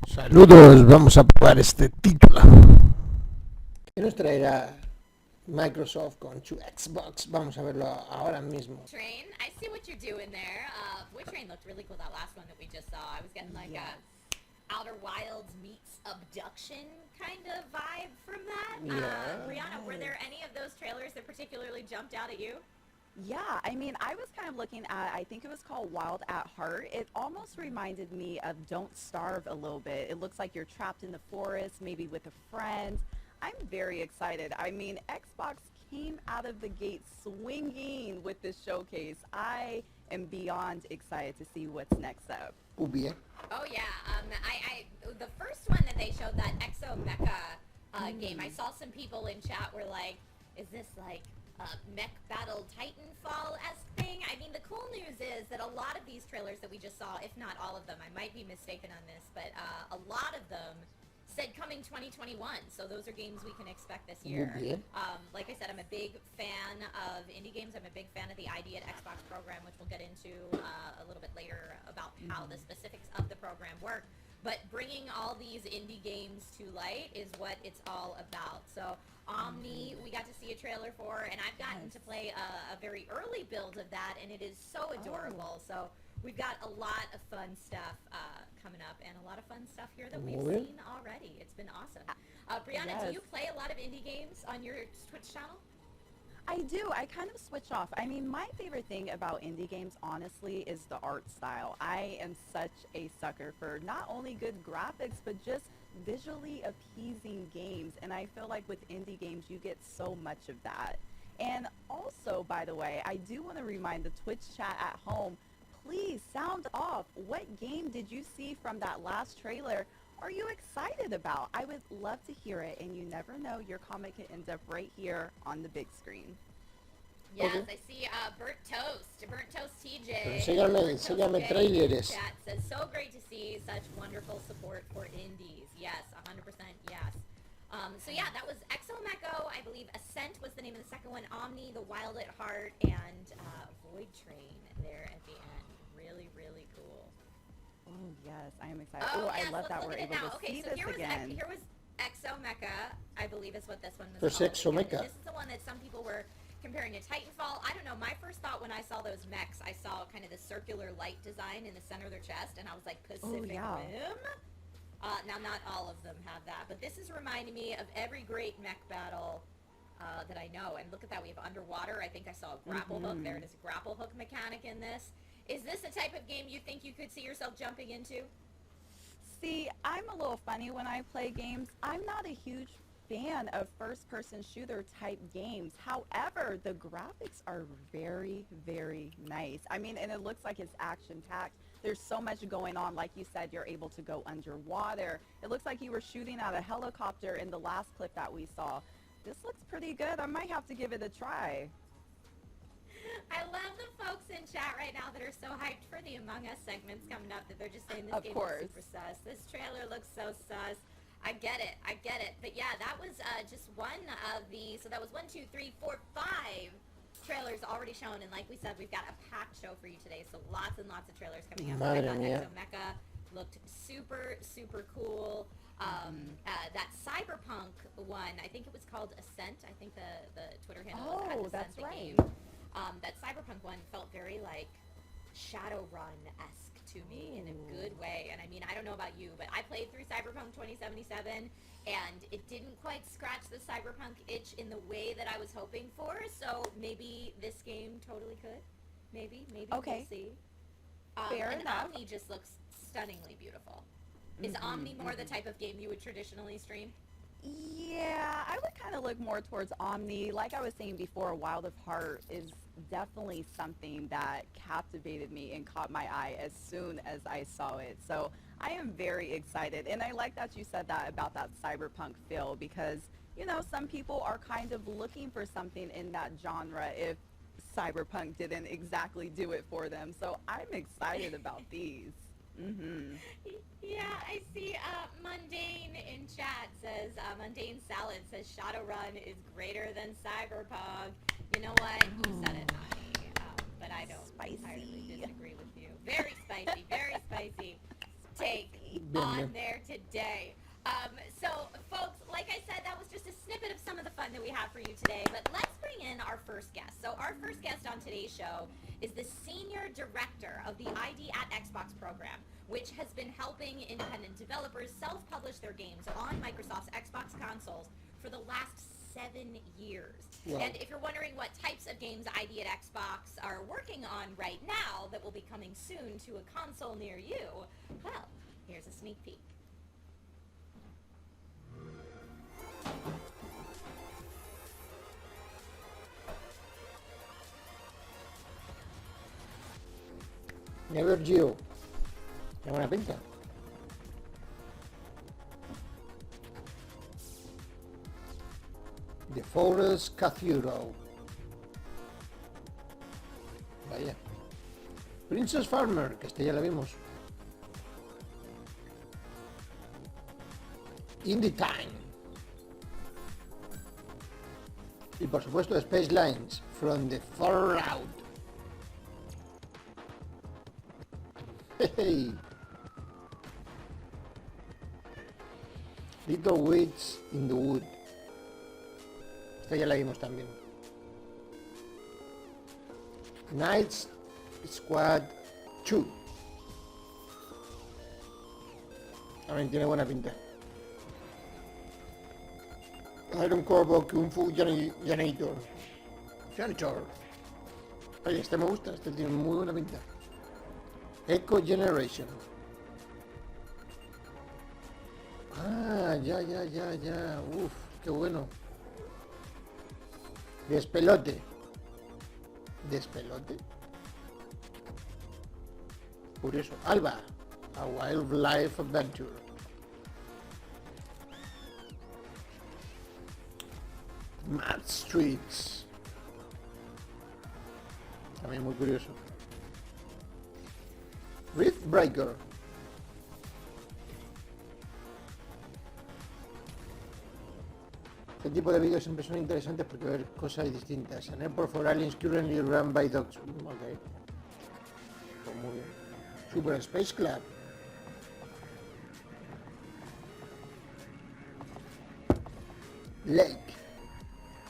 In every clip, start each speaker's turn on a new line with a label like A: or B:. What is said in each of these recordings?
A: Saludos, vamos a probar este título. ¿Qué nos traerá Microsoft con su Xbox? Vamos a verlo ahora mismo.
B: Train, I see what you're doing there. Boy Train looked really cool, that last one that we just saw. I was getting like a Outer Wilds meets abduction kind of vibe from that.
A: Yeah.
B: Brianna, were there any of those trailers that particularly jumped out at you?
C: Yeah, I mean, I was kind of looking at, I think it was called Wild at Heart. It almost reminded me of Don't Starve a little bit. It looks like you're trapped in the forest, maybe with a friend. I'm very excited. I mean, Xbox came out of the gate swinging with this showcase. I am beyond excited to see what's next up.
A: Bien.
B: Oh yeah, the first one that they showed, that Exo Mecha game, I saw some people in chat were like, is this like mech battle Titanfall-esque thing? I mean, the cool news is that a lot of these trailers that we just saw, if not all of them, I might be mistaken on this, but a lot of them said coming 2021, so those are games we can expect this year. Like I said, I'm a big fan of indie games. I'm a big fan of the ID at Xbox program, which we'll get into a little bit later about how the specifics of the program work. But bringing all these indie games to light is what it's all about. So Omni, we got to see a trailer for, and I've gotten to play a very early build of that, and it is so adorable. So we've got a lot of fun stuff coming up, and a lot of fun stuff here that we've seen already. It's been awesome. Brianna, do you play a lot of indie games on your Twitch channel?
C: I do. I kind of switch off. I mean, my favorite thing about indie games, honestly, is the art style. I am such a sucker for not only good graphics, but just visually appeasing games. And I feel like with indie games, you get so much of that. And also, by the way, I do want to remind the Twitch chat at home, please sound off. What game did you see from that last trailer are you excited about? I would love to hear it, and you never know, your comment can end up right here on the big screen.
B: Yes, I see Burnt Toast TJ.
A: Enséñame trailers.
B: Chat says, so great to see such wonderful support for indies. Yes, 100% yes. So yeah, that was Exo Mecho. I believe Ascent was the name of the second one. Omni, The Wild at Heart, and Void Train there at the end. Really, really cool.
C: Oh, yes, I am excited. Oh, yes, I love that we're able to see this again.
B: Here was Exo Mecha, I believe is what this one was
A: There's
B: called.
A: Exo Mecha.
B: This is the one that some people were comparing to Titanfall. I don't know, my first thought when I saw those mechs, I saw kind of the circular light design in the center of their chest, and I was like, Pacific Rim? Now, not all of them have that, but this is reminding me of every great mech battle that I know. And look at that, we have underwater. I think I saw a grapple hook. There it is, a grapple hook mechanic in this. Is this a type of game you think you could see yourself jumping into?
C: See, I'm a little funny when I play games. I'm not a huge fan of first-person shooter type games. However, the graphics are very, very nice. I mean, and it looks like it's action-packed. There's so much going on. Like you said, you're able to go underwater. It looks like you were shooting at a helicopter in the last clip that we saw. This looks pretty good. I might have to give it a try.
B: I love the folks in chat right now that are so hyped for the Among Us segments coming up that they're just saying this game is super sus. This trailer looks so sus. I get it. But yeah, that was just one of the, so that was 1, 2, 3, 4, 5 trailers already shown. And like we said, we've got a packed show for you today. So lots and lots of trailers coming out. I thought Exo Mecha looked super, super cool. That Cyberpunk one, I think it was called Ascent. I think the Twitter handle was Ascent.
C: That's right.
B: That Cyberpunk one felt very like Shadowrun-esque to me in a good way. And I mean, I don't know about you, but I played through Cyberpunk 2077, and it didn't quite scratch the Cyberpunk itch in the way that I was hoping for. So maybe this game totally could. Maybe
C: okay.
B: We'll see.
C: Fair enough.
B: Omni just looks stunningly beautiful. Is Omni more the type of game you would traditionally stream?
C: Yeah, I would kind of look more towards Omni. Like I was saying before, Wild of Heart is definitely something that captivated me and caught my eye as soon as I saw it. So I am very excited. And I like that you said that about that cyberpunk feel because, you know, some people are kind of looking for something in that genre if cyberpunk didn't exactly do it for them. So I'm excited about these.
B: Yeah, I see Mundane in chat says, Mundane Salad says Shadowrun is greater than Cyberpunk. You know what? You said it, honey. But I don't entirely disagree with you. Very spicy, very spicy take. on there today. So, folks, like I said, that was just a snippet of some of the fun that we have for you today. But let's bring in our first guest. So, our first guest on today's show is the Senior Director of the ID at Xbox program, which has been helping independent developers self-publish their games on Microsoft's Xbox consoles for the last 7 years.
A: Wow.
B: And if you're wondering what types of games ID at Xbox are working on right now that will be coming soon to a console near you, well, here's a sneak peek.
A: Never Geo. Qué buena pinta. The Forest Cathedral. Vaya. Princess Farmer, que este ya la vimos. Indie Time. Y por supuesto Space Lines from the Far Out. Hey. Little Witch in the Wood. Esta ya la vimos también. Knights Squad 2. También tiene buena pinta. Iron Corvo Kung Fu Janitor. Oye, este me gusta, este tiene muy buena pinta. Echo Generation. Ah, ya. Uf, qué bueno. Despelote. Curioso. Alba. A Wildlife Adventure. Mad Streets. También muy curioso. Riftbreaker. Este tipo de vídeos siempre son interesantes porque ver cosas distintas. An airport for aliens currently run by dogs. Ok. Pues muy bien. Super Space Club. Lake.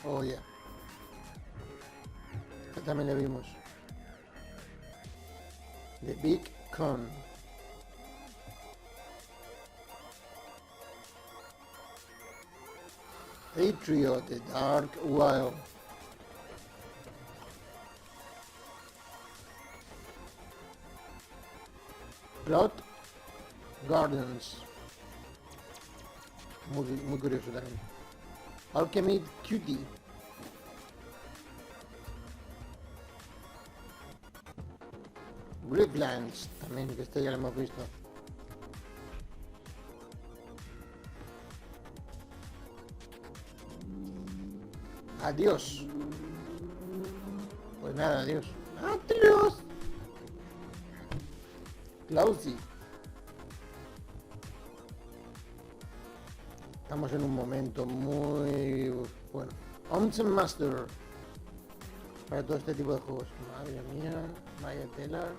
A: Oh yeah. Este también le vimos. The Big Con. Patriot, The Dark Wild. Plot Gardens. Muy curioso también. Alchemy Cutie. Grifflands, también, que este ya lo hemos visto. Adiós. Pues nada, adiós. Adiós. Clausy. Estamos en un momento muy bueno. Onsen Master. Para todo este tipo de juegos. Madre mía, vaya tela.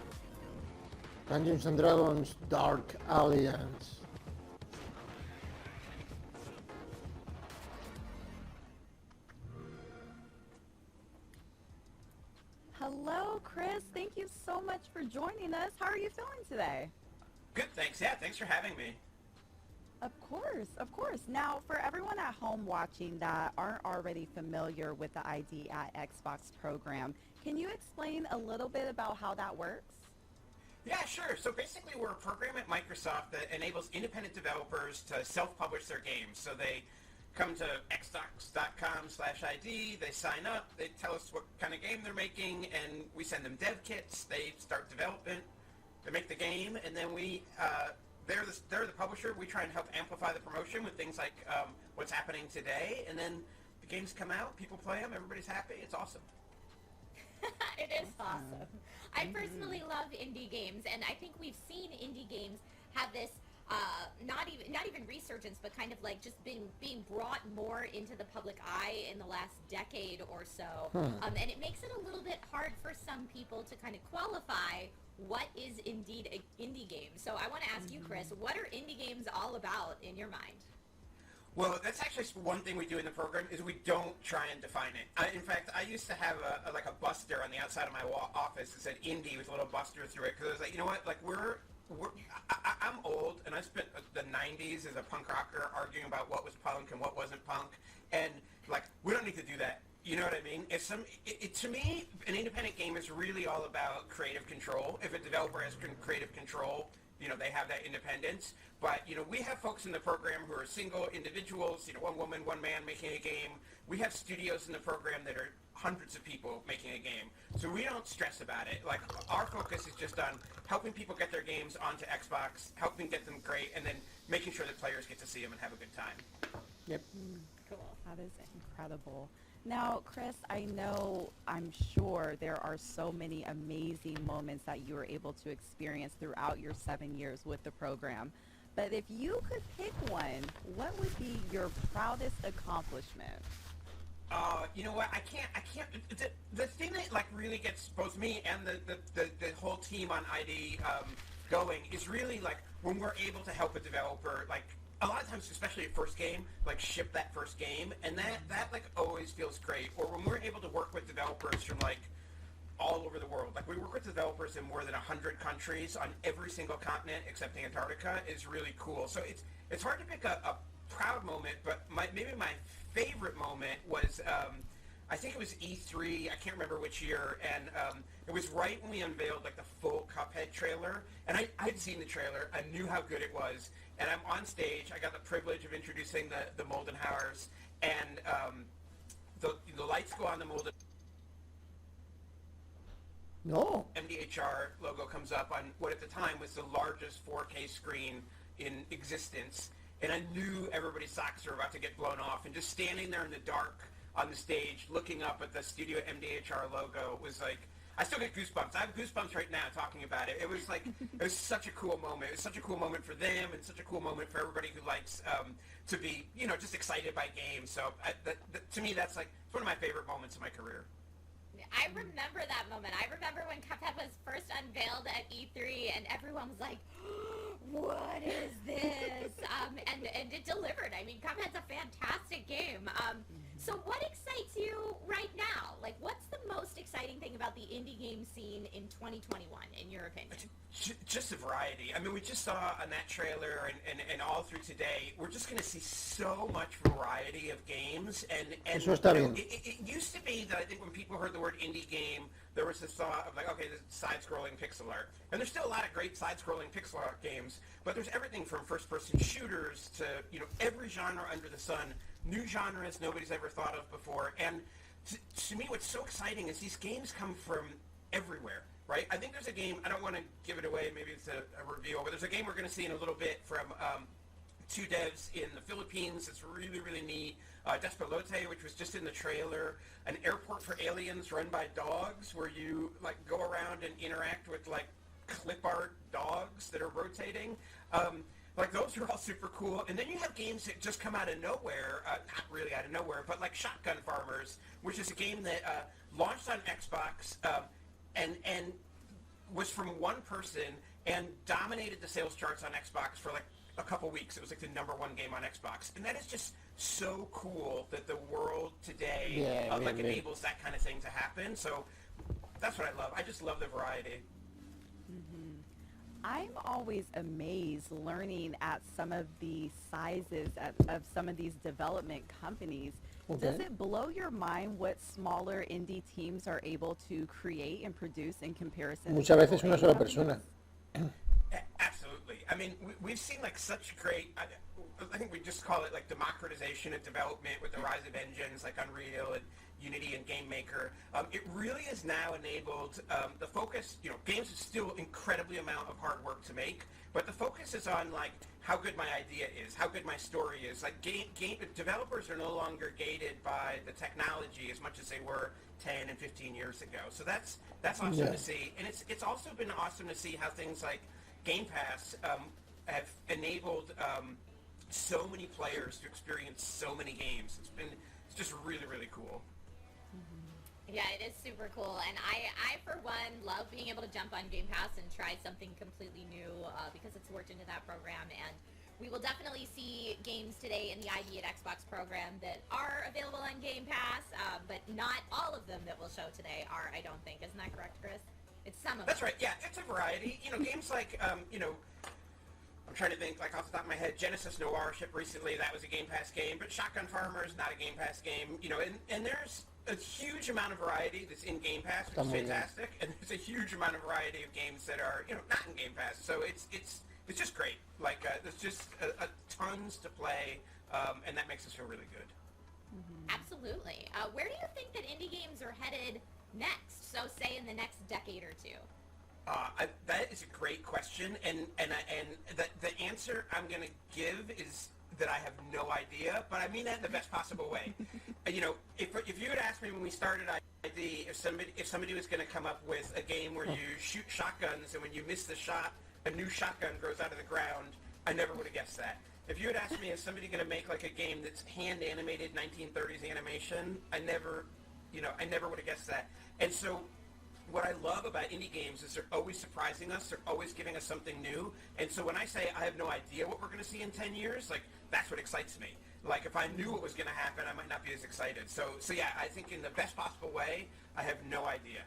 A: Dungeons and Dragons Dark Alliance.
C: Hello, Chris. Thank you so much for joining us. How are you feeling today?
D: Good, thanks. Yeah, thanks for having me.
C: Of course. Now, for everyone at home watching that aren't already familiar with the ID at Xbox program, can you explain a little bit about how that works?
D: Yeah, sure. So basically we're a program at Microsoft that enables independent developers to self-publish their games. So they come to xbox.com/ID, they sign up, they tell us what kind of game they're making, and we send them dev kits, they start development, they make the game, and then they're the publisher. We try and help amplify the promotion with things like what's happening today, and then the games come out, people play them, everybody's happy. It's awesome.
B: It is awesome. I personally love indie games, and I think we've seen indie games have this not even resurgence, but kind of like just being brought more into the public eye in the last decade or so. And it makes it a little bit hard for some people to kind of qualify what is indeed an indie game? So I want to ask you, Chris, what are indie games all about in your mind?
D: Well, that's actually one thing we do in the program is we don't try and define it. In fact, I used to have like a buster on the outside of my office that said indie with a little buster through it because I was like, you know what, like I'm old and I spent the 90s as a punk rocker arguing about what was punk and what wasn't punk, and like we don't need to do that. You know what I mean? To me, an independent game is really all about creative control. If a developer has creative control, you know, they have that independence. But, you know, we have folks in the program who are single individuals, you know, one woman, one man making a game. We have studios in the program that are hundreds of people making a game. So we don't stress about it. Like, our focus is just on helping people get their games onto Xbox, helping get them great, and then making sure that players get to see them and have a good time.
A: Yep.
C: Cool. That is incredible. Now, Chris, I'm sure there are so many amazing moments that you were able to experience throughout your 7 years with the program. But if you could pick one, what would be your proudest accomplishment?
D: You know what? I can't. The thing that like really gets both me and the whole team on ID going is really like when we're able to help a developer, like a lot of times, especially a first game, like ship that first game, and that like always feels great. Or when we're able to work with developers from like all over the world. Like we work with developers in more than 100 countries on every single continent except Antarctica is really cool. So it's hard to pick a proud moment, but maybe my favorite moment was I think it was E3, I can't remember which year, and it was right when we unveiled like the full Cuphead trailer, and I'd seen the trailer, I knew how good it was, and I'm on stage, I got the privilege of introducing the Moldenhauers, and the lights go on the Molden.
A: No.
D: MDHR logo comes up on what at the time was the largest 4K screen in existence, and I knew everybody's socks were about to get blown off, and just standing there in the dark on the stage looking up at the Studio MDHR logo was like, I still get goosebumps. I have goosebumps right now talking about it. It was like, it was such a cool moment. It was such a cool moment for them and such a cool moment for everybody who likes to be, you know, just excited by games. So to me, that's like, it's one of my favorite moments of my career.
B: I remember that moment. I remember when Cuphead was first unveiled at E3 and everyone was like, what is this? And it delivered. I mean, Cuphead's a fantastic game. So what excites you right now? Like, what's the most exciting thing about the indie game scene in 2021, in your opinion?
D: Just the variety. I mean, we just saw on that trailer and all through today, we're just going to see so much variety of games. And
A: Eso está bien.
D: It used to be that I think when people heard the word indie game, there was this thought of like, okay, this is side-scrolling pixel art. And there's still a lot of great side-scrolling pixel art games, but there's everything from first-person shooters to, you know, every genre under the sun, new genres nobody's ever thought of before. And to me, what's so exciting is these games come from everywhere, right? I think there's a game, I don't want to give it away, maybe it's a reveal, but there's a game we're going to see in a little bit from two devs in the Philippines. It's really, really neat. Despelote, which was just in the trailer, an airport for aliens run by dogs where you like go around and interact with like clip art dogs that are rotating. Like those are all super cool. And then you have games that just come out of nowhere, not really out of nowhere, but like Shotgun Farmers, which is a game that launched on Xbox and was from one person and dominated the sales charts on Xbox for like a couple weeks. It was like the #1 game on Xbox. And that is just so cool that the world today enables that kind of thing to happen. So that's what I love. I just love the variety.
C: I'm always amazed learning at some of the sizes of some of these development companies.
A: Okay.
C: Does it blow your mind what smaller indie teams are able to create and produce in comparison?
A: Muchas veces una sola persona.
D: Absolutely. I mean, we've seen like such great, I think we just call it like democratization of development with the rise of engines like Unreal and Unity and Game Maker. It really has now enabled the focus, you know, games is still incredibly amount of hard work to make, but the focus is on like how good my idea is, how good my story is. Like game developers are no longer gated by the technology as much as they were 10 and 15 years ago. So that's awesome to see. And it's also been awesome to see how things like Game Pass have enabled so many players to experience so many games. It's just really, really cool.
B: Yeah, it is super cool, and I for one love being able to jump on Game Pass and try something completely new because it's worked into that program, and we will definitely see games today in the ID at Xbox program that are available on Game Pass, but not all of them that we'll show today are, I don't think. Isn't that correct, Chris? It's some of
D: That's
B: them.
D: right. Yeah, it's a variety. Games like I'm trying to think, like, off the top of my head, Genesis Noir shipped recently. That was a Game Pass game, but Shotgun Farmer is not a Game Pass game. And there's a huge amount of variety that's in Game Pass, which is fantastic, and there's a huge amount of variety of games that are, not in Game Pass. So it's just great. Like, there's just a tons to play, and that makes us feel really good.
B: Absolutely. Where do you think that indie games are headed next? So, say in the next decade or two.
D: That is a great question, and the answer I'm going to give is that I have no idea, but I mean that in the best possible way. If you had asked me when we started ID if somebody was going to come up with a game where you shoot shotguns and when you miss the shot, a new shotgun grows out of the ground, I never would have guessed that. If you had asked me, is somebody going to make like a game that's hand animated 1930s animation, I never would have guessed that. And so what I love about indie games is they're always surprising us. They're always giving us something new. And so when I say I have no idea what we're going to see in 10 years, like, that's what excites me. Like, if I knew what was going to happen, I might not be as excited. So yeah, I think in the best possible way, I have no idea.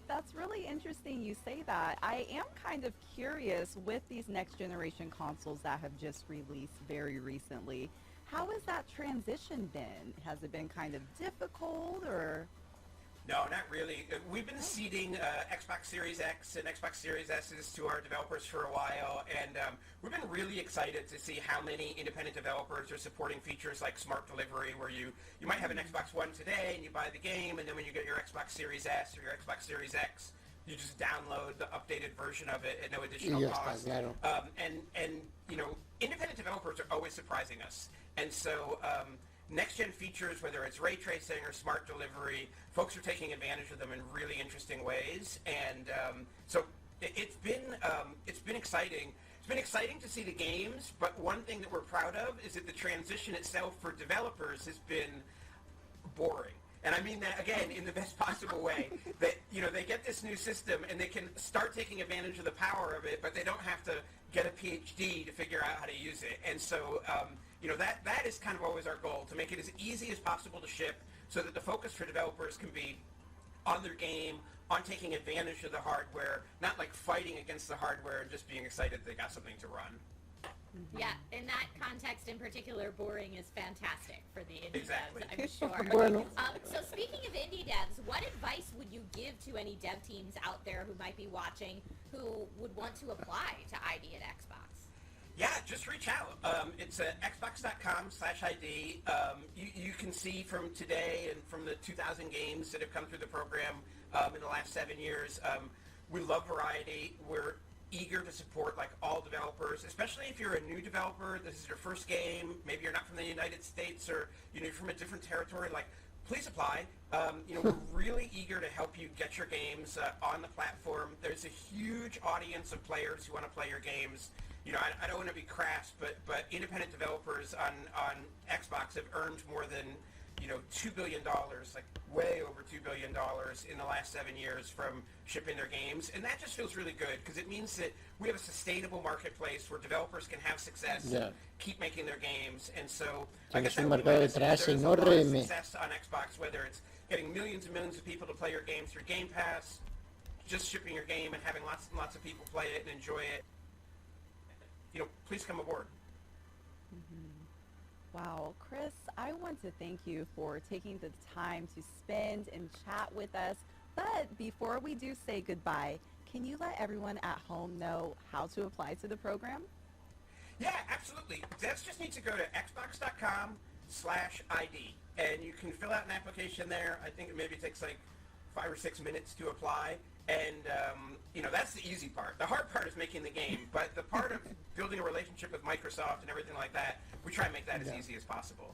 C: That's really interesting you say that. I am kind of curious with these next generation consoles that have just released very recently. How has that transition been? Has it been kind of difficult or?
D: No, not really. We've been seeding Xbox Series X and Xbox Series S's to our developers for a while, and we've been really excited to see how many independent developers are supporting features like smart delivery, where you might have an Xbox One today and you buy the game, and then when you get your Xbox Series S or your Xbox Series X, you just download the updated version of it at no additional cost.
A: Claro.
D: And independent developers are always surprising us, and so next-gen features, whether it's ray tracing or smart delivery, folks are taking advantage of them in really interesting ways, and so it's been exciting. It's been exciting to see the games, but one thing that we're proud of is that the transition itself for developers has been boring. And I mean that, again, in the best possible way. That, they get this new system and they can start taking advantage of the power of it, but they don't have to get a PhD to figure out how to use it. And so, that is kind of always our goal, to make it as easy as possible to ship so that the focus for developers can be on their game, on taking advantage of the hardware, not like fighting against the hardware and just being excited they got something to run.
B: Yeah, in that context in particular, boring is fantastic for the indie
D: Exactly.
B: devs, I'm sure.
A: Bueno.
B: So speaking of indie devs, what advice would you give to any dev teams out there who might be watching who would want to apply to ID at Xbox?
D: Yeah, just reach out. It's xbox.com/ID. You can see from today and from the 2,000 games that have come through the program in the last 7 years. We love variety. We're eager to support like all developers, especially if you're a new developer, this is your first game, maybe you're not from the United States or you're from a different territory, like, please apply. We're really eager to help you get your games on the platform. There's a huge audience of players who want to play your games. I don't want to be crass, but independent developers on Xbox have earned more than $2 billion, like way over $2 billion in the last 7 years from shipping their games. And that just feels really good because it means that we have a sustainable marketplace where developers can have success, keep making their games. And so, like I said, there's a lot of success on Xbox, whether it's getting millions and millions of people to play your game through Game Pass, just shipping your game and having lots and lots of people play it and enjoy it. Please come aboard.
C: Wow, Chris, I want to thank you for taking the time to spend and chat with us. But before we do say goodbye, can you let everyone at home know how to apply to the program?
D: Yeah, absolutely. Devs just need to go to xbox.com/ID, and you can fill out an application there. I think it maybe takes like 5 or 6 minutes to apply. And, that's the easy part. The hard part is making the game, but the part of building a relationship with Microsoft and everything like that, we try and make that as easy as possible.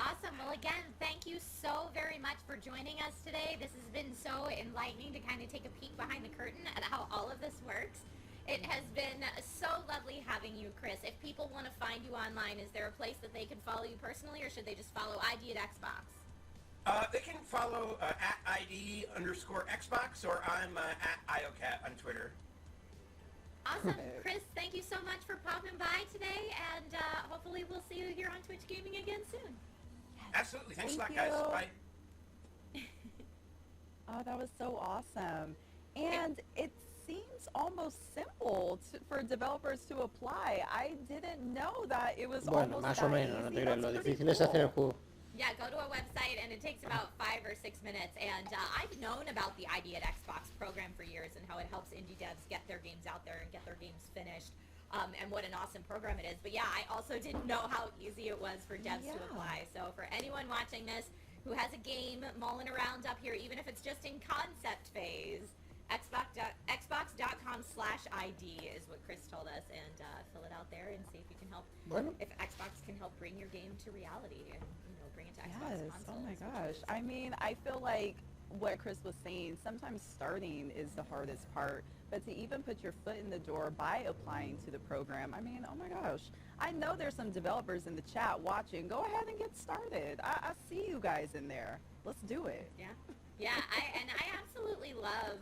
B: Awesome. Well, again, thank you so very much for joining us today. This has been so enlightening to kind of take a peek behind the curtain at how all of this works. It has been so lovely having you, Chris. If people want to find you online, is there a place that they can follow you personally, or should they just follow ID at Xbox?
D: They can follow at ID_Xbox, or I'm at IOCat on Twitter.
B: Awesome. Chris, thank you so much for popping by today, and hopefully we'll see you here on Twitch Gaming again soon.
D: Absolutely. Thanks a lot,
C: Thank
D: guys.
C: you.
D: Bye.
C: Oh, that was so awesome. And it seems almost simple for developers to apply. I didn't know that it was
A: Bueno,
C: almost
A: más
C: that
A: o menos, no
C: easy.
A: te creas.
C: That's
A: Lo
C: pretty
A: difícil es hacer el
C: cool.
A: juego.
B: Yeah, go to a website, and it takes about 5 or 6 minutes. And I've known about the ID at Xbox program for years and how it helps indie devs get their games out there and get their games finished. And what an awesome program it is. But yeah, I also didn't know how easy it was for devs to apply. So for anyone watching this who has a game mulling around up here, even if it's just in concept phase, Xbox.com/ID is what Chris told us, and fill it out there and see if you can help.
A: Bueno.
B: If Xbox can help bring your game to reality and bring it to Xbox
C: Yes.
B: consoles.
C: Oh my
B: which
C: gosh.
B: is-
C: I mean, I feel like what Chris was saying, sometimes starting is the hardest part, but to even put your foot in the door by applying to the program, I mean, oh my gosh. I know there's some developers in the chat watching. Go ahead and get started. I see you guys in there. Let's do it.
B: Yeah. Yeah, I absolutely love,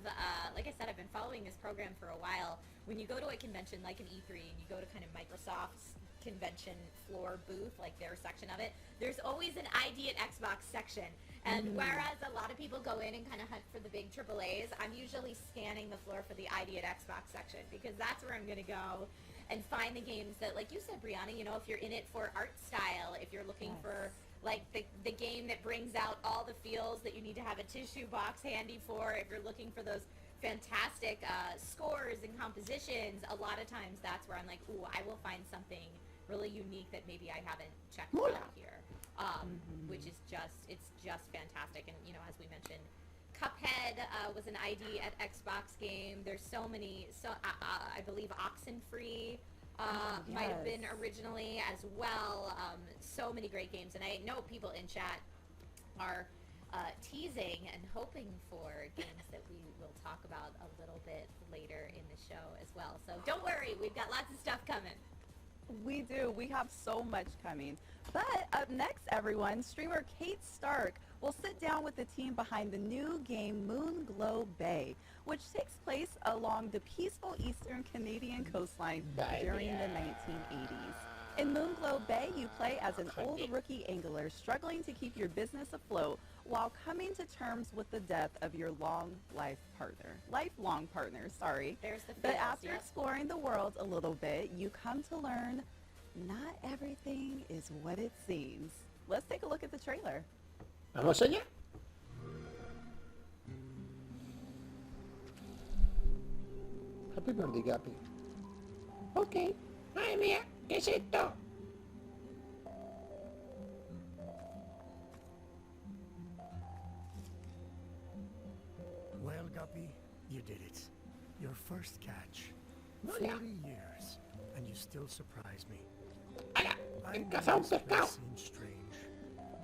B: like I said, I've been following this program for a while. When you go to a convention like an E3 and you go to kind of Microsoft's convention floor booth, like their section of it, there's always an ID at Xbox section. And whereas a lot of people go in and kind of hunt for the big AAAs, I'm usually scanning the floor for the ID at Xbox section, because that's where I'm going to go and find the games that, like you said, Brianna, if you're in it for art style, if you're looking for like the game that brings out all the feels that you need to have a tissue box handy for, if you're looking for those fantastic scores and compositions, a lot of times that's where I'm like, ooh, I will find something really unique that maybe I haven't checked out here, which is it's just fantastic. And as we mentioned, Cuphead was an ID at Xbox game. There's so many, I believe Oxenfree might have been originally as well. So many great games, and I know people in chat are teasing and hoping for games that we will talk about a little bit later in the show as well. So don't worry, we've got lots of stuff coming.
C: We do. We have so much coming. But up next, everyone, streamer Kate Stark will sit down with the team behind the new game Moonglow Bay, which takes place along the peaceful eastern Canadian coastline during the 1980s. In Moonglow Bay, you play as an old rookie angler struggling to keep your business afloat while coming to terms with the death of your lifelong partner, sorry.
B: There's the
C: But
B: feels,
C: after exploring the world a little bit, you come to learn not everything is what it seems. Let's take a look at the trailer.
A: ¿Vamos allá? Happy birthday, Gappy. Ok. Madre mía, ¿qué es esto?
E: Well, Guppy, you did it. Your first catch.
A: No,
E: 40
A: ya.
E: years, and you still surprise me.
A: ¡Hala!
E: I
A: ¡He
E: know
A: cazado un
E: this place
A: pescado!
E: seems strange.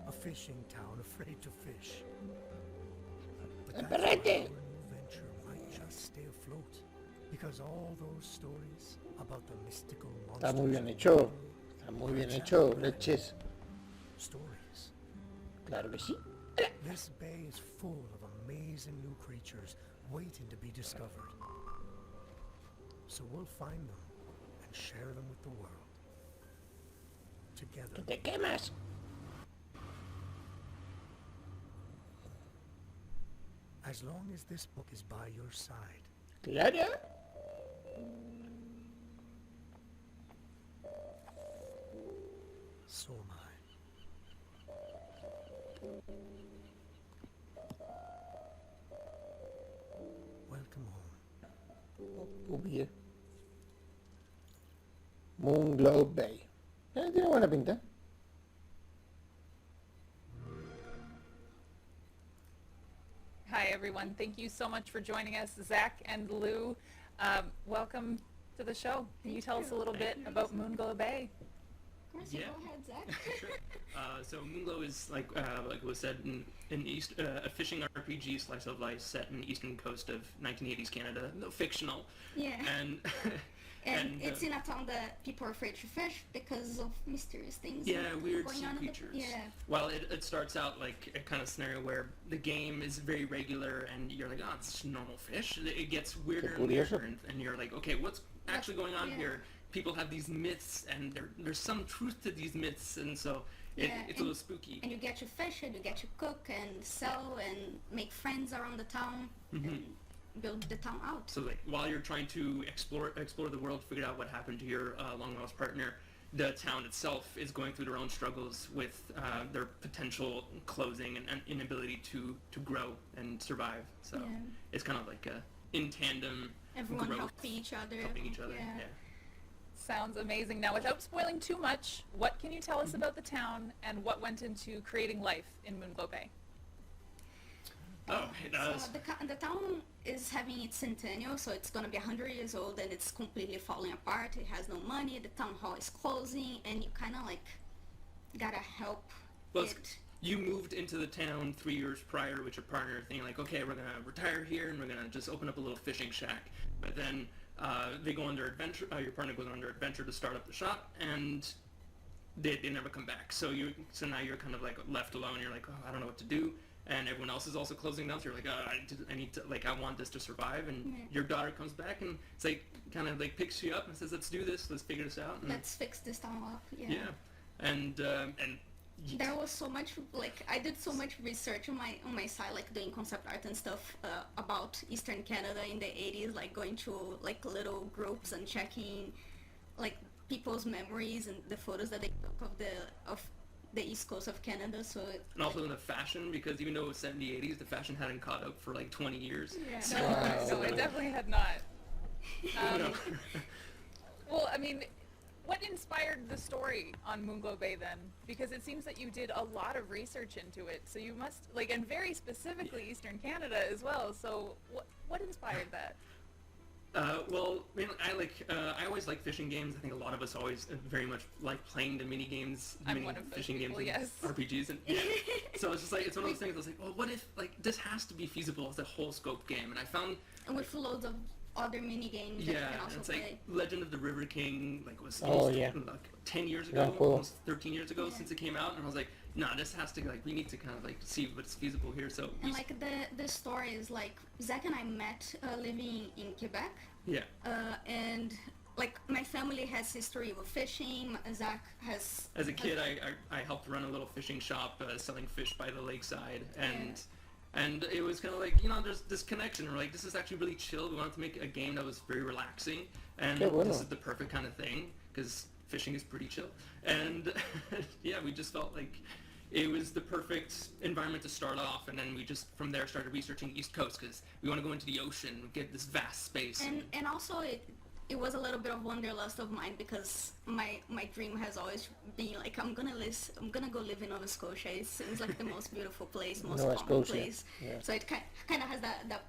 E: A fishing town afraid to fish. But
A: ¡El
E: that's why
A: perrete!
E: our new venture might just stay afloat. Because all those stories about the mystical monsters...
A: Está muy bien
E: of the
A: hecho.
E: world
A: Está muy bien
E: are
A: hecho,
E: exactly
A: leches.
E: stories.
A: Claro que sí.
E: This bay is full of amazing new creatures waiting to be discovered. So we'll find them and share them with the world. Together.
A: ¡Que te quemas!
E: As long as this book is by your side.
A: ¡Claro!
E: So am I. Welcome home.
A: Oh, bien. Moonglow Bay. Tiene buena pinta.
F: Hi, everyone. Thank you so much for joining us, Zach and Lou. Welcome to the show. Can you tell us a little bit about Moonglow Bay?
G: course,
H: Yeah.
G: go ahead, Zach.
H: Sure. So Moonglow is like was said in East a fishing RPG slice of life set in the eastern coast of 1980s Canada, though fictional.
G: Yeah.
H: And
G: And it's in a town that people are afraid to fish because of mysterious things.
H: yeah, weird
G: going
H: sea
G: on in the-
H: creatures.
G: yeah.
H: Well, it starts out like a kind of scenario where the game is very regular, and you're like, oh, it's just normal fish. It gets weirder and
A: curioso.
H: weirder, and you're like, okay, what's actually going on
G: yeah.
H: here? People have these myths, and there's some truth to these myths, and so
G: Yeah,
H: it's a little spooky.
G: And you get to fish and you get to cook and sell and make friends around the town and build the town out.
H: So like while you're trying to explore the world, figure out what happened to your long lost partner, the town itself is going through their own struggles with their potential closing and inability to grow and survive. So
G: Yeah.
H: it's kind of like a in tandem
G: Everyone
H: growth,
G: helping each other.
H: helping each other.
G: Yeah.
H: Yeah.
F: Sounds amazing. Now, without spoiling too much, what can you tell us about the town and what went into creating life in Moonglow Bay?
H: Oh, it does.
G: So the town is having its centennial, so it's gonna be 100 years old, and it's completely falling apart. It has no money. The town hall is closing, and you kind of like gotta help
H: Well,
G: it.
H: you moved into the town 3 years prior with your partner, thinking like, okay, we're gonna retire here and we're gonna just open up a little fishing shack. But then they go on their adventure. Your partner goes on their adventure to start up the shop, and they never come back. So now you're kind of like left alone. You're like, oh, I don't know what to do. And everyone else is also closing down. So you're like, oh, I need to, like, I want this to survive. And your daughter comes back and it's like kind of like picks you up and says, let's do this. Let's figure this out. And,
G: Let's fix this town up.
H: yeah. And
G: There was so much, like, I did so much research on my side, like doing concept art and stuff about Eastern Canada in the 80s, like going to like little groups and checking like people's memories and the photos that they took of the East Coast of Canada. So
H: and also in the fashion, because even though it was set in the 80s, the fashion hadn't caught up for like 20 years.
F: Yeah.
H: So,
F: No, it definitely had not.
H: you know.
F: Well, I mean, what inspired the story on Moonglow Bay then? Because it seems that you did a lot of research into it, so you must, like, and very specifically Eastern Canada as well. So what inspired that?
H: Well, I mean, I always like fishing games. I think a lot of us always very much like playing the mini games,
F: I'm
H: mini
F: one of those
H: fishing
F: people,
H: games, and
F: yes.
H: RPGs, and yeah. So it's just like it's one of those things. I was like, well, what if like this has to be feasible as a whole scope game? And I found
G: and with loads of other mini games that you
H: yeah,
G: can
H: and
G: also
H: it's
G: play.
H: like Legend of the River King, like was
A: Oh, yeah.
H: like 10 years
A: Gran
H: ago,
A: juego.
H: almost 13 years ago since it came out, and I was like, no, this has to like we need to kind of like see what's feasible here. So we
G: And like the story is like Zach and I met living in Quebec,
H: yeah.
G: and like my family has history with fishing. Zach has.
H: As a kid, I helped run a little fishing shop selling fish by the lakeside, and it was kind of like, you know, there's this connection. We're like, this is actually really chill. We wanted to make a game that was very relaxing, and
A: Qué bueno.
H: this is the perfect kind of thing because fishing is pretty chill. And yeah, we just felt like it was the perfect environment to start off, and then we just from there started researching East Coast because we want to go into the ocean, get this vast space.
G: And also it was a little bit of wanderlust of mine because my dream has always been like I'm gonna go live in Nova Scotia. It seems like the most beautiful place, most
A: Nova
G: calm
A: Scotia,
G: place.
A: yeah.
G: So it kind of has that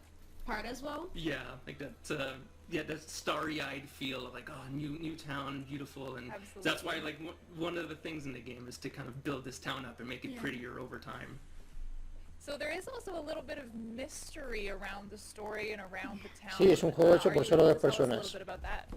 G: part as well.
H: Yeah, like that. Yeah, that starry-eyed feel of like, oh, new town, beautiful, and that's why like one of the things in the game is to kind of build this town up and make it
G: Yeah.
H: prettier over time.
F: So there is also a little bit of mystery around the story and around the town.
A: Sí, es un juego hecho
F: Are
A: por
F: you
A: solo
F: able
A: dos
F: to tell us a
A: personas.
F: little bit about that?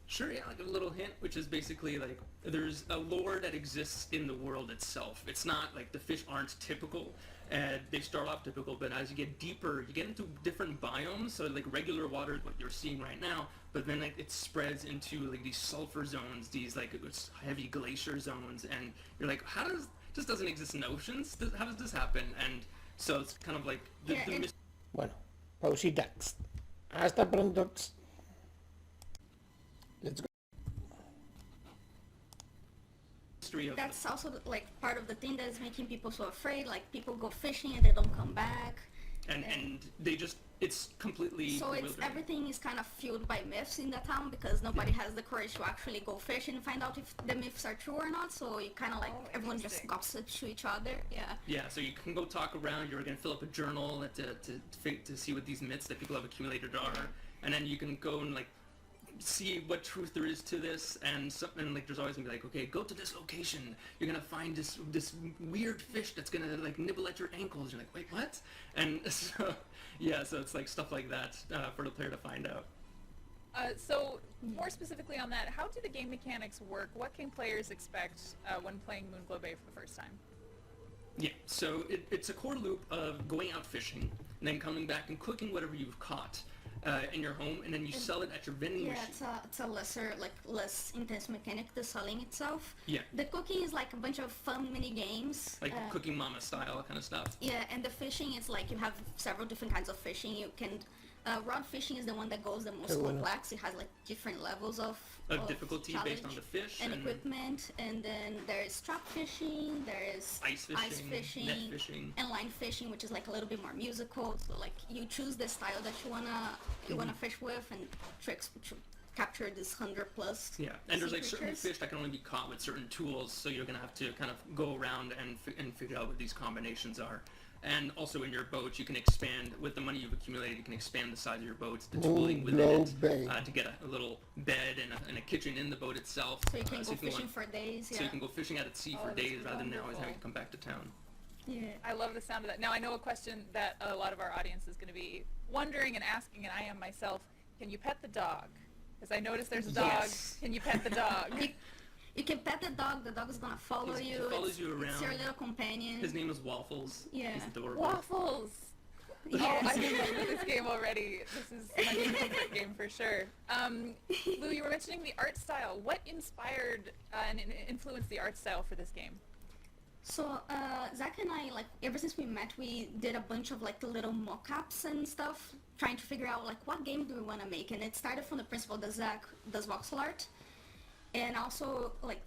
H: Sure, yeah, like a little hint, which is basically like there's a lore that exists in the world itself. It's not like the fish aren't typical, and they start off typical, but as you get deeper, you get into different biomes. So like regular water is what you're seeing right now, but then like it spreads into like these sulfur zones, these like it's heavy glacier zones, and you're like, how does this doesn't exist in oceans? How does this happen? And so it's kind of like the
A: Bueno, pausita. Hasta pronto. Let's go.
H: mystery of
G: That's also like part of the thing that is making people so afraid. Like people go fishing and they don't come back.
H: and they just it's completely
G: So it's
H: bewildering.
G: everything is kind of fueled by myths in the town because nobody has the courage to actually go fish and find out if the myths are true or not. So you kind of like everyone just gossips to each other. Yeah.
H: Yeah, so you can go talk around. You're gonna fill up a journal to see what these myths that people have accumulated are, and then you can go and like see what truth there is to this, and something like there's always gonna be like, okay, go to this location, you're gonna find this weird fish that's gonna like nibble at your ankles. You're like, wait, what? And so yeah, so it's like stuff like that for the player to find out.
F: So more specifically on that, how do the game mechanics work? What can players expect when playing Moonglow Bay for the first time?
H: Yeah, so it's a core loop of going out fishing, and then coming back and cooking whatever you've caught in your home, and then you sell it at your vending
G: Yeah,
H: machine.
G: it's a less intense mechanic, the selling itself.
H: Yeah.
G: The cooking is like a bunch of fun mini games.
H: Like Cooking Mama style kind of stuff.
G: Yeah, and the fishing is like you have several different kinds of fishing. You can rod fishing is the one that goes the most complex. It has like different levels of
H: difficulty based on the fish
G: and equipment. And then there's trap fishing, there's
H: ice fishing, net fishing,
G: and line fishing, which is like a little bit more musical. So like you choose the style that you wanna fish with, and tricks to capture this 100+.
H: Yeah, and there's like
G: sea
H: certain
G: creatures.
H: fish that can only be caught with certain tools, so you're gonna have to kind of go around and figure out what these combinations are. And also in your boat, you can expand, with the money you've accumulated, you can expand the size of your boat, the tooling within it, to get a little bed and a kitchen in the boat itself.
G: So you can go fishing for days,
H: So you can go fishing at sea for days rather than always having to come back to town.
G: Yeah.
F: I love the sound of that. Now, I know a question that a lot of our audience is going to be wondering and asking, and I am myself, can you pet the dog? Because I noticed there's a dog.
H: Yes.
F: Can you pet the dog?
G: You can pet the dog is gonna follow you.
H: He follows you around.
G: It's your little companion.
H: His name is Waffles.
G: Yeah.
H: He's adorable.
F: Waffles!
G: Yeah.
F: Oh, I remember this game already. This is my new comfort game for sure. Lou, you were mentioning the art style. What inspired and influenced the art style for this game?
G: So Zach and I, like, ever since we met, we did a bunch of like the little mock-ups and stuff, trying to figure out like what game do we want to make. And it started from the principle that Zach does voxel art, and also like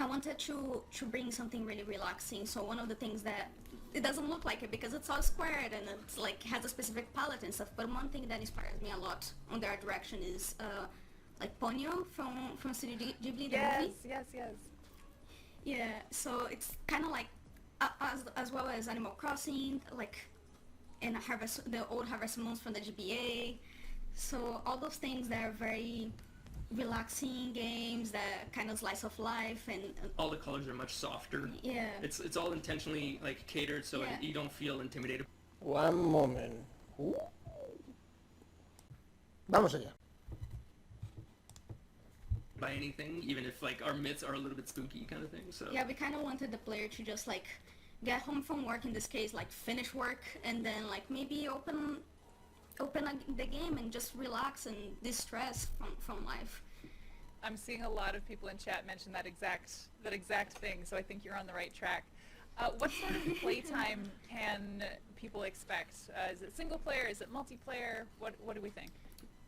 G: I wanted to bring something really relaxing. So one of the things that it doesn't look like it because it's all squared and it's like has a specific palette and stuff. But one thing that inspires me a lot on the art direction is like Ponyo from Studio Ghibli, the movie.
F: Yes.
G: Yeah, so it's kind of like as well as Animal Crossing, like and the old Harvest Moons from the GBA. So all those things that are very relaxing games, that kind of slice of life, and
H: all the colors are much softer.
G: Yeah.
H: It's all intentionally like catered so
G: Yeah.
H: you don't feel intimidated.
A: One moment. Vamos allá.
H: By anything, even if like our myths are a little bit spooky kind of thing. So
G: yeah, we kind of wanted the player to just like get home from work, in this case like finish work, and then like maybe open the game and just relax and distress from life.
F: I'm seeing a lot of people in chat mention that exact thing, so I think you're on the right track. What sort of playtime can people expect? Is it single player? Is it multiplayer? What do we think?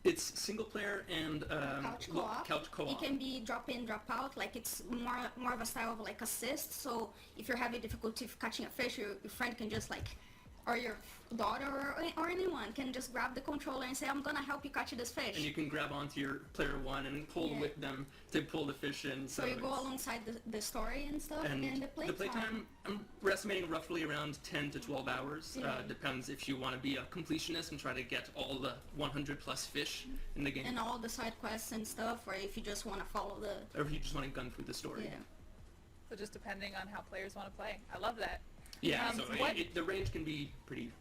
H: it's single player and couch co-op.
G: It can be drop in, drop out. Like it's more of a style of like assist. So if you're having difficulty catching a fish, your friend can just like, or your daughter or anyone can just grab the controller and say, I'm gonna help you catch this fish.
H: And you can grab onto your player one and pull with them to pull the fish in.
G: So you go alongside the story and stuff and the playtime.
H: We're estimating roughly around 10 to 12 hours.
G: Yeah.
H: Depends if you want to be a completionist and try to get all the 100 plus fish in the game.
G: And all the side quests and stuff, or if you just want to follow the...
H: Or if you just want to gun through the story.
G: Yeah.
F: So just depending on how players want to play. I love that.
H: Yeah, so the range can be pretty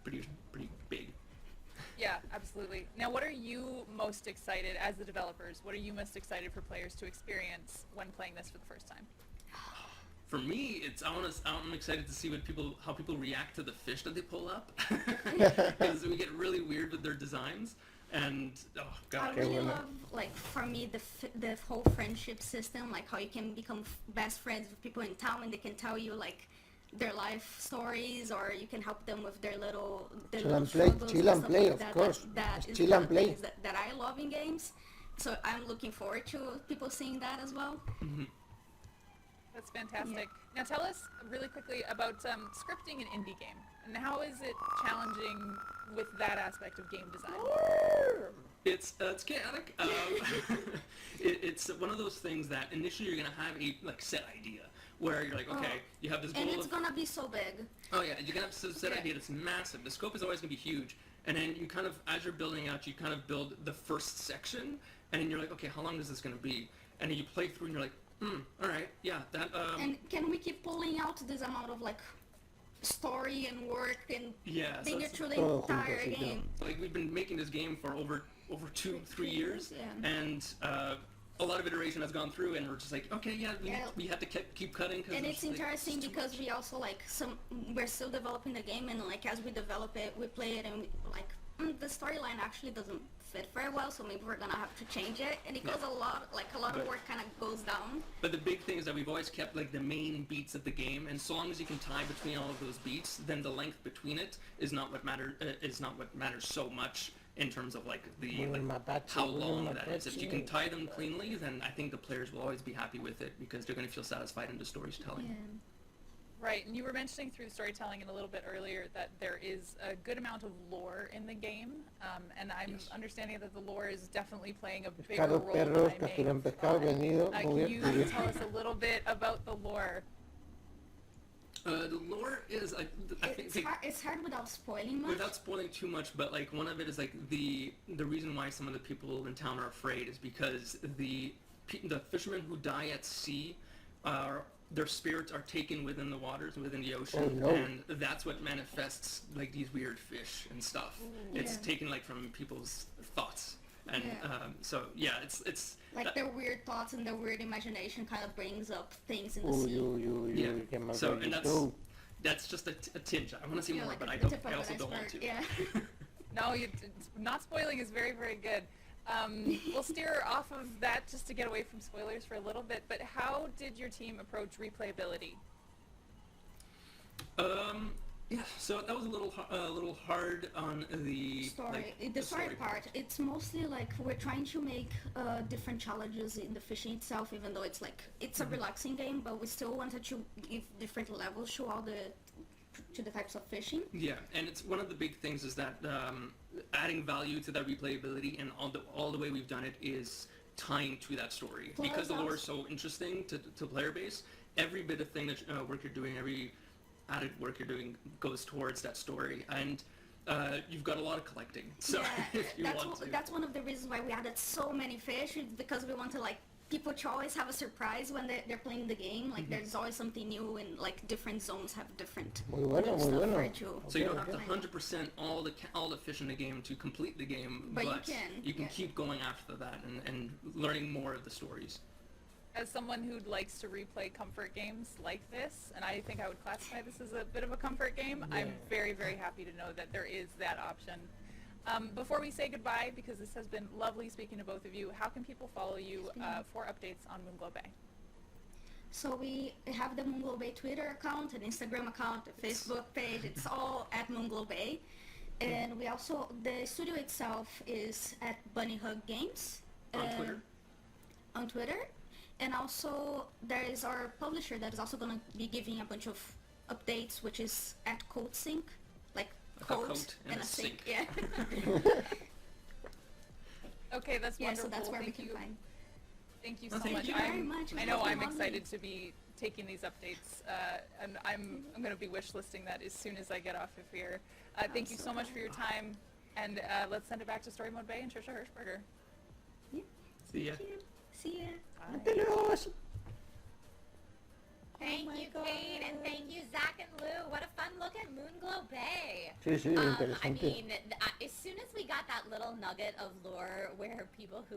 H: big.
F: Yeah, absolutely. Now, what are you most excited, as the developers, what are you most excited for players to experience when playing this for the first time?
H: For me, I'm excited to see how people react to the fish that they pull up, because we get really weird with their designs. And oh god,
G: I really love, like, for me, the whole friendship system, like how you can become best friends with people in town and they can tell you like their life stories, or you can help them with their little
A: chill and play, of course.
G: That is
A: chill and play.
G: That I love in games. So I'm looking forward to people seeing that as well.
H: Mm-hmm.
F: That's fantastic. Yeah. Now tell us really quickly about scripting an indie game, and how is it challenging with that aspect of game design?
H: It's chaotic. It's one of those things that initially you're gonna have a set idea where you're like, okay, you have this goal.
G: And it's gonna be so big.
H: Oh yeah, you're gonna have a set idea that's massive. The scope is always gonna be huge, And then you kind of, as you're building out, you kind of build the first section, and then you're like, okay, how long is this going to be? And then you play through, and you're like, all right, yeah, that.
G: And can we keep pulling out this amount of like story and work and
H: Yeah, so
G: thinking
H: it's-
G: through the
A: Todo junto,
G: entire
A: sí,
G: game?
H: like we've been making this game for over 2-3 years,
G: Yeah.
H: and a lot of iteration has gone through, and we're just like, okay, yeah,
G: Yeah.
H: we have to keep cutting. Cause
G: And
H: there's,
G: it's
H: like,
G: interesting
H: too
G: because
H: much.
G: we also like we're still developing the game, and like as we develop it, we play it, and we, like the storyline actually doesn't fit very well, so maybe we're gonna have to change it. And it goes a lot of
H: But-
G: work kind of goes down.
H: But the big thing is that we've always kept like the main beats of the game, and so long as you can tie between all of those beats, then the length between it is not what matters so much in terms of like the
A: Bueno,
H: like,
A: mapache,
H: how
A: bueno,
H: long that is. If you can
A: mapache.
H: tie them cleanly, then I think the players will always be happy with it because they're going to feel satisfied in the storytelling.
G: Yeah.
F: Right, and you were mentioning through storytelling and a little bit earlier that there is a good amount of lore in the game, and I'm
H: Yes.
F: understanding that the lore is definitely playing a bigger
A: Pescado,
F: role
A: perros,
F: than I may
A: capturan
F: have
A: pescado,
F: thought.
A: venido,
F: Can
A: muy bien,
F: you
A: muy bien.
F: tell us a little bit about the lore?
H: The lore is, I think,
G: It's hard without spoiling much.
H: without spoiling too much, but like one of it is like the reason why some of the people in town are afraid is because the fishermen who die at sea their spirits are taken within the waters, within the ocean,
A: Oh, no.
H: and that's what manifests like these weird fish and stuff. It's
G: Yeah.
H: taken like from people's thoughts, and
G: Yeah.
H: so yeah, it's
G: Like
H: that-
G: their weird thoughts and their weird imagination kind of brings up things in the
A: Uy,
G: sea.
A: uy, uy,
H: yeah.
A: uy, qué mal
H: So and
A: rollo.
H: that's just a tinge. I want to see
G: Yeah,
H: more,
G: like
H: but
G: a
H: I
G: tip
H: don't.
G: of
H: I
G: an
H: also don't want
G: iceberg,
H: to.
G: yeah.
F: No, not spoiling is very, very good. We'll steer off of that just to get away from spoilers for a little bit, but how did your team approach replayability?
H: Yeah, so that was a little hard on the
G: Story.
H: like,
G: The story part, it's mostly like we're trying to make different challenges in the fishing itself, even though it's like it's a relaxing game, but we still wanted to give different levels to the types of fishing.
H: Yeah, and it's one of the big things is that adding value to that replayability, and all the way we've done it is tying to that story
G: Well,
H: because the lore
G: that's-
H: is so interesting to player base. Every bit of thing that work you're doing, every added work you're doing goes towards that story, and you've got a lot of collecting. So if you want to,
G: that's one of the reasons why we added so many fish, is because we want to like people to always have a surprise when they're playing the game. Like there's always something new, and like different zones have different
A: Muy bueno,
G: new
A: muy
G: stuff
A: bueno.
G: for it to-
H: so you don't
A: Okay,
H: have to 100% all the fish in the game to complete the game,
G: But you
H: you
G: can, yeah.
H: keep going after that and learning more of the stories.
F: As someone who likes to replay comfort games like this, and I think I would classify this as a bit of a comfort game, I'm very, very happy to know that there is that option. Before we say goodbye, because this has been lovely speaking to both of you, how can people follow you for updates on Moonglow Bay?
G: So we have the Moonglow Bay Twitter account, an Instagram account, a Facebook page. It's all at Moonglow Bay. And we also, the studio itself is at Bunny Hug Games.
H: On Twitter?
G: On Twitter. And also there is our publisher that is also going to be giving a bunch of updates, which is at CodeSync. Like
H: A
G: code
H: coat and a sink.
G: Yeah.
F: Okay, that's
G: Yeah, so
F: wonderful.
G: that's where we
F: Thank
G: can
F: you.
G: find.
F: Thank you
H: Well,
F: so
H: thank
F: much.
H: you
G: very much.
F: I know
G: It was
F: I'm
G: lovely.
F: excited to be taking these updates, and I'm going to be wish listing that as soon as I get off of here. Thank you so much for your time, and let's send it back to Story Mode Bay and Trisha Hirschberger.
H: See ya.
G: See ya.
A: Adiós.
B: Thank
G: my
B: you,
G: God.
B: Kate, and thank you, Zach and Lou. What a fun look at Moonglow Bay.
A: Sí, sí,
B: I
A: interesante.
B: mean, as soon as we got that little nugget of lore where people who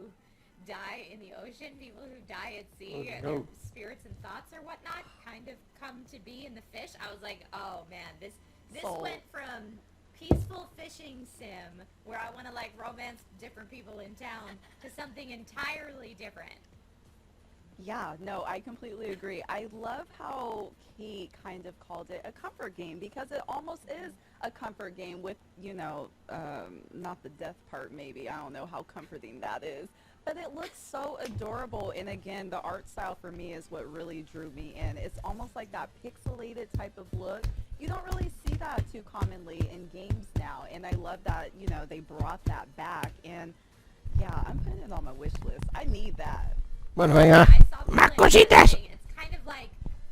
B: die in the ocean, people who die at sea,
A: Oh,
B: their
A: no.
B: spirits and thoughts or whatnot kind of come to be in the fish, I was like, oh man, this
C: Sold.
B: went from peaceful fishing sim where I want to like romance different people in town to something entirely different.
C: Yeah, no, I completely agree. I love how Kate kind of called it a comfort game, because it almost is a comfort game with, not the death part maybe. I don't know how comforting that is. But it looks so adorable, and again, the art style for me is what really drew me in. It's almost like that pixelated type of look. You don't really see that too commonly in games now, and I love that, they brought that back, and yeah, I'm putting it on my wish list. I need that.
A: Bueno, venga.
B: I saw people
A: Más
B: in
A: cositas.
B: It's kind of like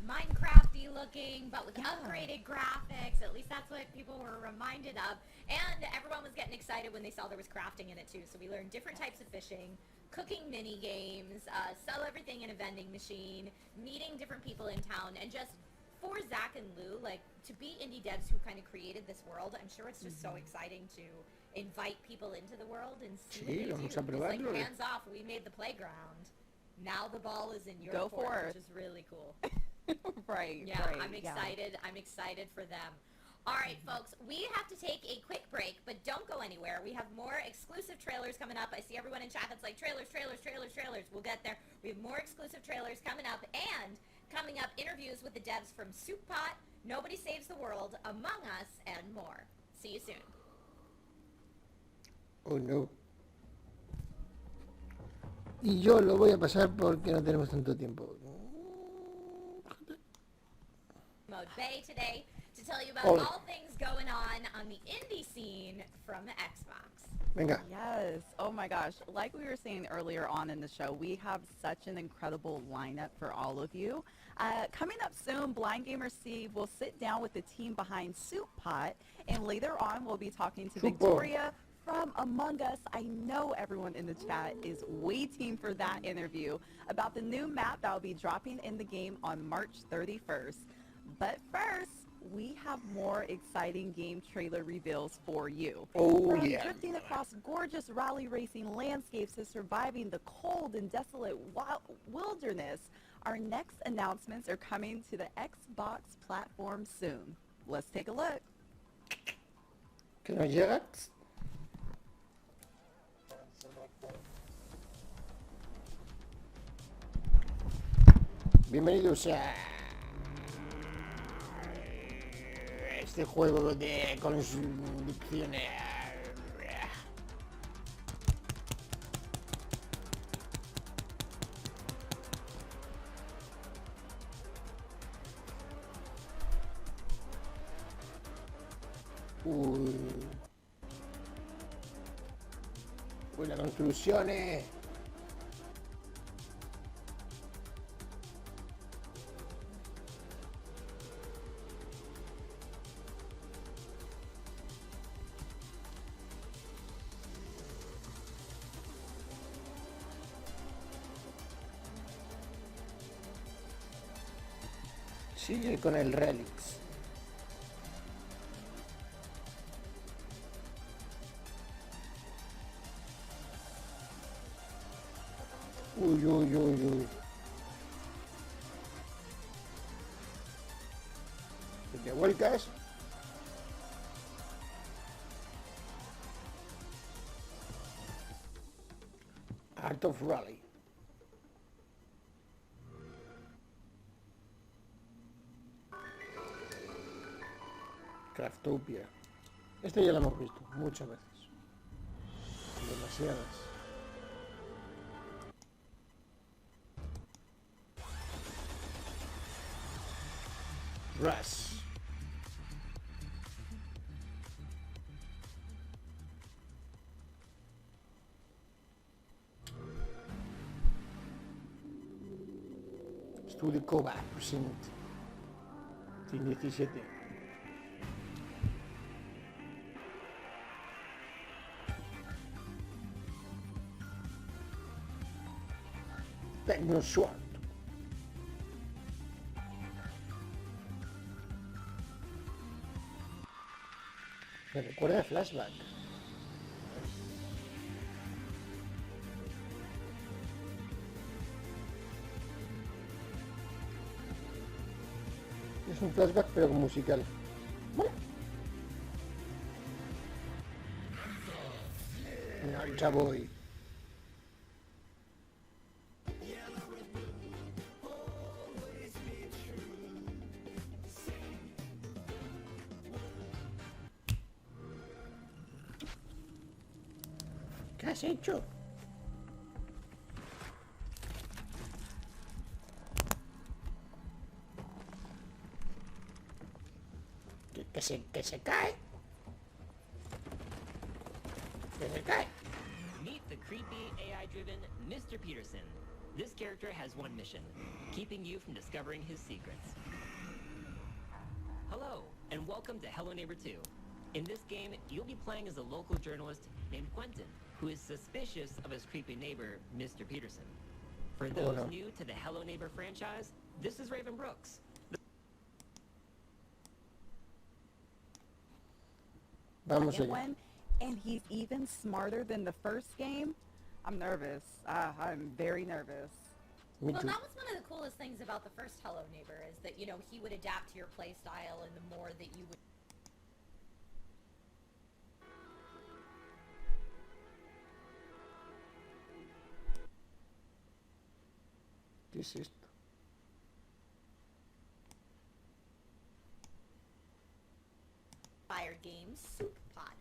B: Minecrafty looking, but with upgraded graphics. At least that's what people were reminded of. And everyone was getting excited when they saw there was crafting in it too. So we learned different types of fishing, cooking mini games, sell everything in a vending machine, meeting different people in town, and just for Zach and Lou, like, to be indie devs who kind of created this world, I'm sure it's just so exciting to invite people into the world and see what they do. It's like, hands off, we made the playground. Now the ball is in your court, which is really cool.
C: Right.
B: Yeah,
C: right,
B: I'm excited. I'm excited for them. All right, folks, we have to take a quick break, but don't go anywhere. We have more exclusive trailers coming up. I see everyone in chat that's like, trailers, trailers, trailers, trailers. We'll get there. We have more exclusive trailers coming up, and coming up, interviews with the devs from Soup Pot, Nobody Saves the World, Among Us, and more. See you soon.
A: Oh, no. Y yo lo voy a pasar porque no tenemos tanto tiempo.
B: Mode Bay today to tell you about all things going on the indie scene from the Xbox.
A: Venga.
C: Yes. Oh my gosh. Like we were saying earlier on in the show, we have such an incredible lineup for all of you. Coming up soon, Blind Gamer Steve will sit down with the team behind Soup Pot, and later on we'll be talking to Victoria from Among Us. I know everyone in the chat is waiting for that interview about the new map that will be dropping in the game on March 31st. But first, we have more exciting game trailer reveals for you. From drifting across gorgeous rally racing landscapes to surviving the cold and desolate wilderness, our next announcements are coming to the Xbox platform soon. Let's take a look.
A: ¿Que nos llega? Bienvenidos a este juego de conducciones. Uy, la construcción es... Sigue con el Relics. Uy, uy, uy, uy. ¿Te vuelcas? Art of Rally. Craftopia. Esto ya lo hemos visto muchas veces. Demasiadas. Rush. Studio Coba present. Team 17. Techno Sword. Me recuerda a Flashback. Es un flashback pero musical. Bueno. No, ya voy. ¿Qué has hecho? Que se cae. Que se cae.
I: Meet the creepy AI-driven Mr. Peterson. This character has one mission, keeping you from discovering his secrets. Hello, and welcome to Hello Neighbor 2. In this game, you'll be playing as a local journalist named Quentin, who is suspicious of his creepy neighbor, Mr. Peterson. For those new to the Hello Neighbor franchise, this is Raven Brooks.
A: Vamos
C: Second
A: allá.
C: one, and he's even smarter than the first game. I'm nervous. I'm very nervous.
A: Me
B: Well,
A: too.
B: that was one of the coolest things about the first Hello Neighbor is that, you know, he would adapt to your play style, and the more that you would...
A: ¿Qué es esto?
B: Inspired game, Soup Pot.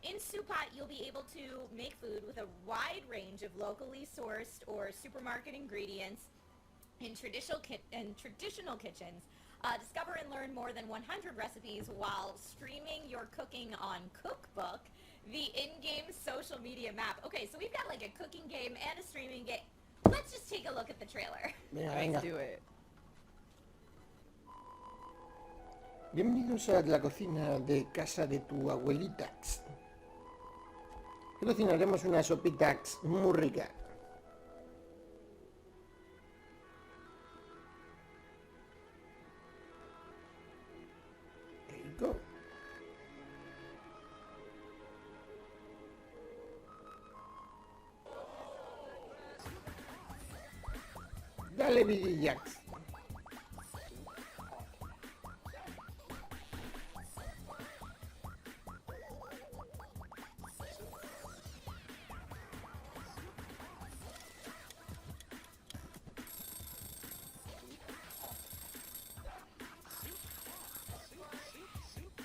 B: In Soup Pot, you'll be able to make food with a wide range of locally sourced or supermarket ingredients in traditional kitchens. Discover and learn more than 100 recipes while streaming your cooking on Cookbook, the in-game social media map. Okay, so we've got like a cooking game and a streaming game. Let's just take a look at the trailer.
A: Venga, venga.
C: Do it.
A: Bienvenidos a la cocina de casa de tu abuelita. Cocinaremos una sopita muy rica. Rico. Dale vidillas.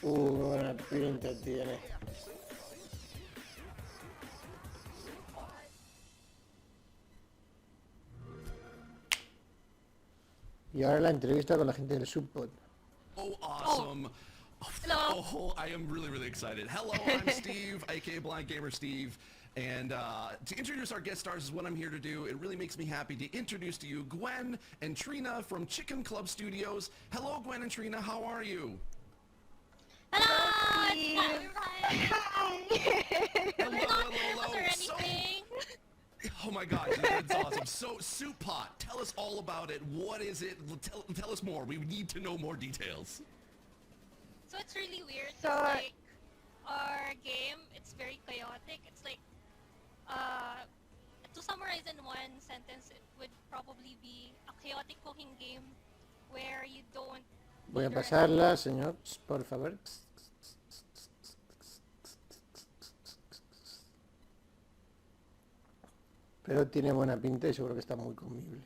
A: Buena pinta tiene. Y ahora la entrevista con la gente del Subpod.
J: Oh, awesome.
B: Hello.
J: Oh, I am really excited. Hello, I'm Steve, aka Blind Gamer Steve. And to introduce our guest stars is what I'm here to do. It really makes me happy to introduce to you Gwen and Trina from Chicken Club Studios. Hello, Gwen and Trina. How are you?
B: Hello!
J: Hello.
B: Was there anything?
J: Oh my God, that's awesome. So, Soup Pot, tell us all about it. What is it? Tell us more. We need to know more details.
K: So it's really weird.
L: So-
K: It's like our game, it's very chaotic. It's like, to summarize in one sentence, it would probably be a chaotic cooking game where you don't...
A: Voy a pasarla, señor, por favor. Pero tiene buena pinta y seguro que está muy comible.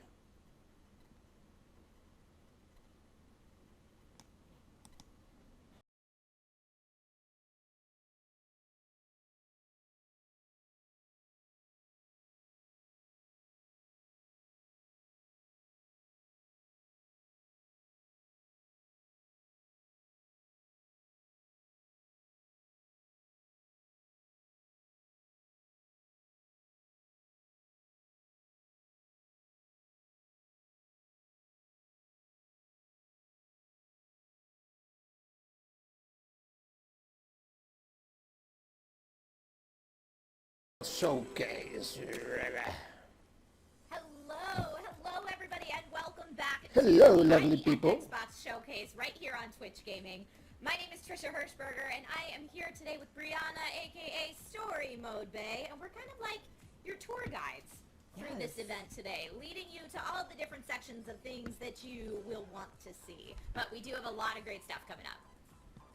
A: Showcase.
B: Hello everybody, and welcome back
A: Hello,
B: to
A: lovely
B: Tiny
A: people.
B: Xbox Showcase right here on Twitch Gaming. My name is Trisha Hirschberger, and I am here today with Brianna, aka Story Mode Bay, and we're kind of like your tour guides through this event today, leading you to all the different sections of things that you will want to see. But we do have a lot of great stuff coming up.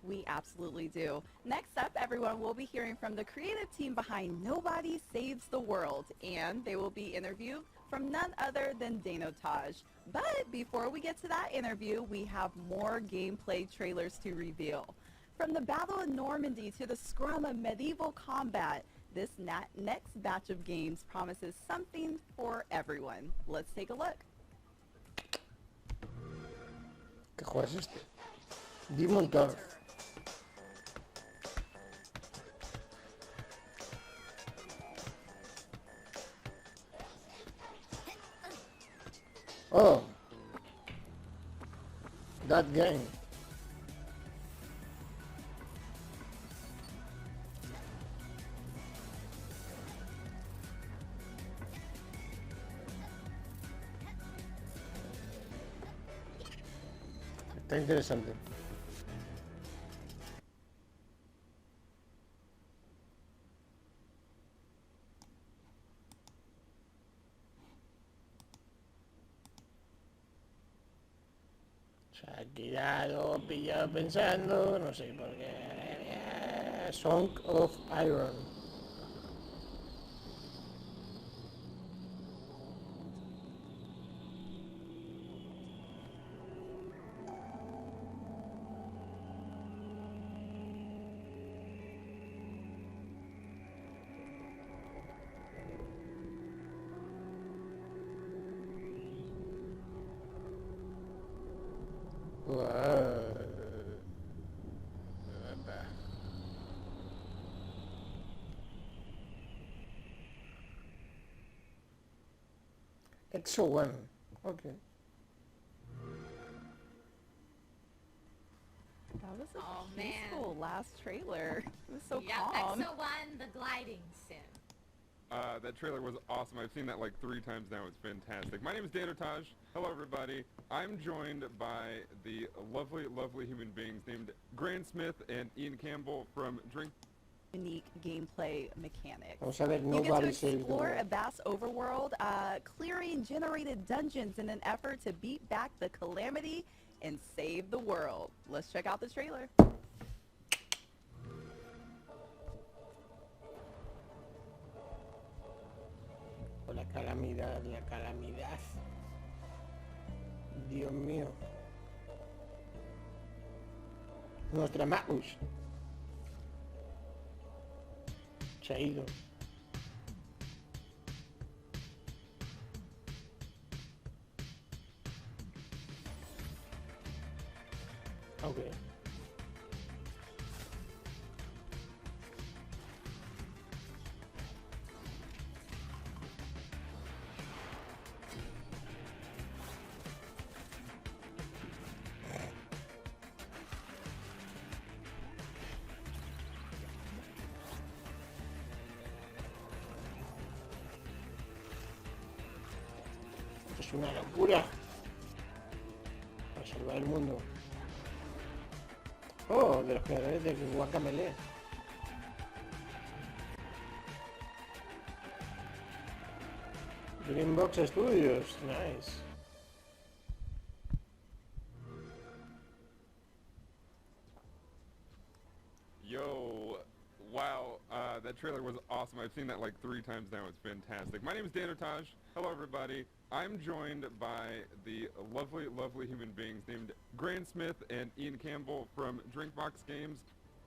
C: We absolutely do. Next up, everyone, we'll be hearing from the creative team behind Nobody Saves the World, and they will be interviewed from none other than Danotage. But before we get to that interview, we have more gameplay trailers to reveal. From the Battle of Normandy to the scrum of medieval combat, this next batch of games promises something for everyone. Let's take a look.
A: ¿Qué juego es este? Demon Turf. Oh, that game. Está interesante. Se ha quedado pillado pensando, no sé por qué. Song of Iron. Exo One. Okay.
C: That was a
B: Oh,
C: peaceful
B: man.
C: last trailer. It was so
B: Yeah,
C: calm.
B: Exo-1, the gliding sim.
L: That trailer was awesome. I've seen that like 3 times now. It's fantastic. My name is Dan Otage. Hello, everybody. I'm joined by the lovely, lovely human beings named Grant Smith and Ian Campbell from Drink.
C: Unique gameplay mechanics.
A: Vamos a ver,
C: You get to
A: nobody saves the
C: explore a
A: world.
C: vast overworld, clearing generated dungeons in an effort to beat back the calamity and save the world. Let's check out the trailer.
A: Oh, la calamidad, la calamidad. Dios mío. Nuestra Maus. Se ha ido. Ok. Es una locura. Para salvar el mundo. Oh, de los creadores de Guacamele. Greenbox Studios, nice.
L: Yo, wow, that trailer was awesome. I've seen that like 3 times now. It's fantastic. My name is Dan Otage. Hello, everybody. I'm joined by the lovely, lovely human beings named Grant Smith and Ian Campbell from Drinkbox Games.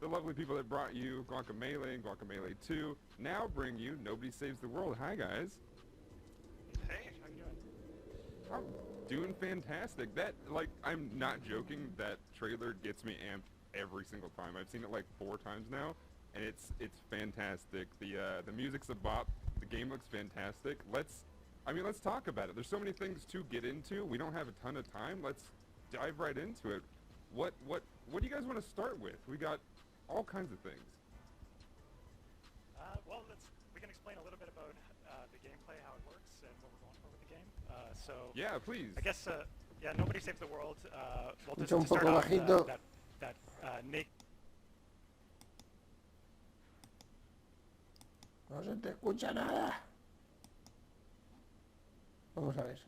L: The lovely people that brought you Guacamelee and Guacamelee 2 now bring you Nobody Saves the World. Hi, guys.
M: Hey, how you doing?
L: I'm doing fantastic. That, like, I'm not joking. That trailer gets me amped every single time. I've seen it like 4 times now, and it's fantastic. The music's a bop. The game looks fantastic. Let's talk about it. There's so many things to get into. We don't have a ton of time. Let's dive right into it. What do you guys want to start with? We got all kinds of things.
M: Well, we can explain a little bit about the gameplay, how it works, and what we're going for with the game.
L: Yeah, please.
M: I guess, yeah, Nobody Saves the World. Well,
A: Escucha un
M: to start
A: poco
M: off,
A: bajito.
M: that Nick.
A: No se te escucha nada. Vamos a ver.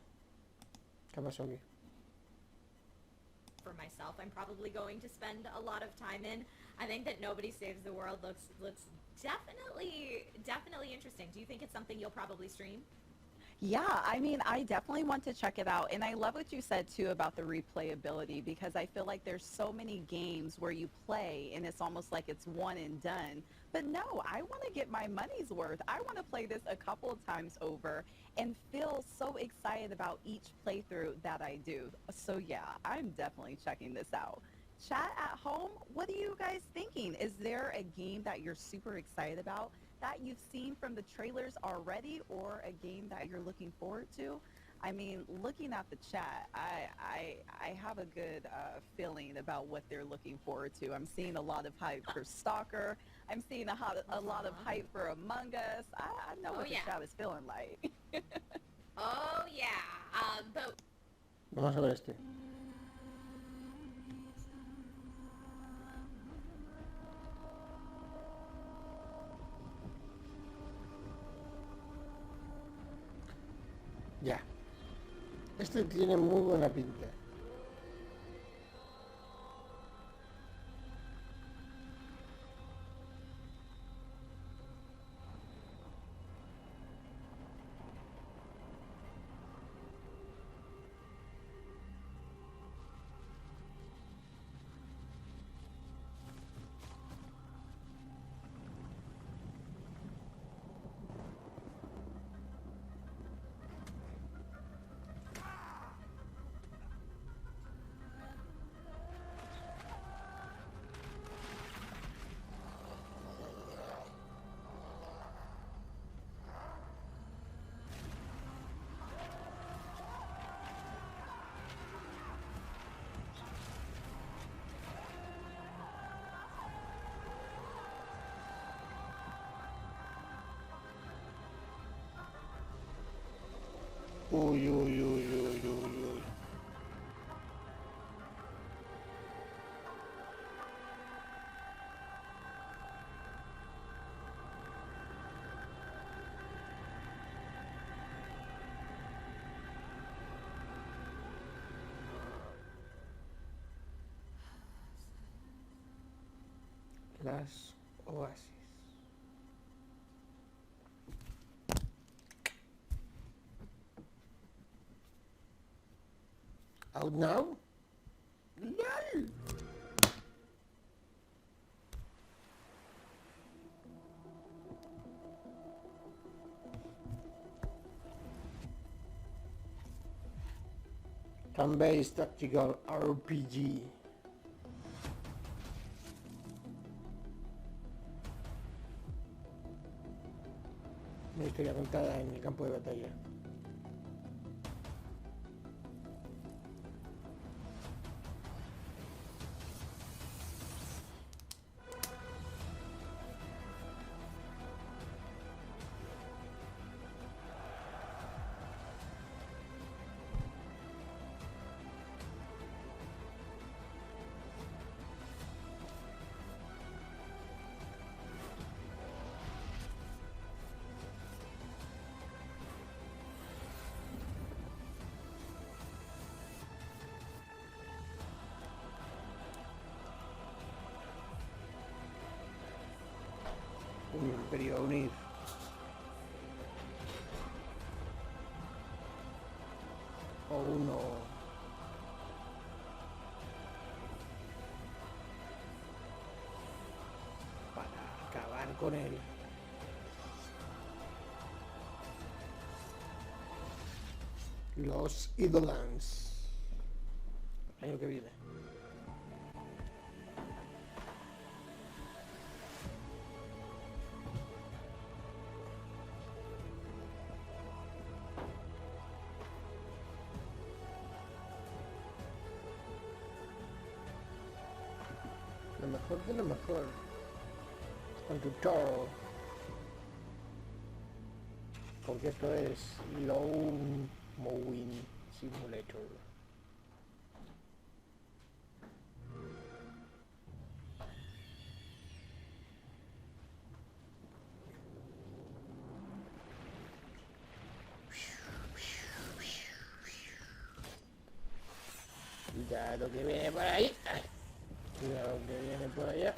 A: ¿Qué pasó aquí?
B: For myself, I'm probably going to spend a lot of time in. I think that Nobody Saves the World looks definitely interesting. Do you think it's something you'll probably stream?
C: Yeah, I mean, I definitely want to check it out. And I love what you said, too, about the replayability, because I feel like there's so many games where you play and it's almost like it's one and done. But no, I want to get my money's worth. I want to play this a couple of times over and feel so excited about each playthrough that I do. So yeah, I'm definitely checking this out. Chat at home, what are you guys thinking? Is there a game that you're super excited about that you've seen from the trailers already, or a game that you're looking forward to? I mean, looking at the chat, I have a good feeling about what they're looking forward to. I'm seeing a lot of hype for Stalker. I'm seeing a lot of hype for Among Us. I know what the chat is feeling like.
B: Oh yeah, but
A: Vamos a ver este. Ya. Este tiene muy buena pinta. Uy, uy, uy, uy, uy, uy. Las oasis. Out now? LOL. Turn-based tactical RPG. Una historia contada en el campo de batalla. Un imperio a unir. O uno. Para acabar con él. Los Idolans. El año que viene. Lo mejor de lo mejor. Con tu toro. Porque esto es Low Mowing Simulator. Cuidado que viene por ahí. Cuidado que viene por allá.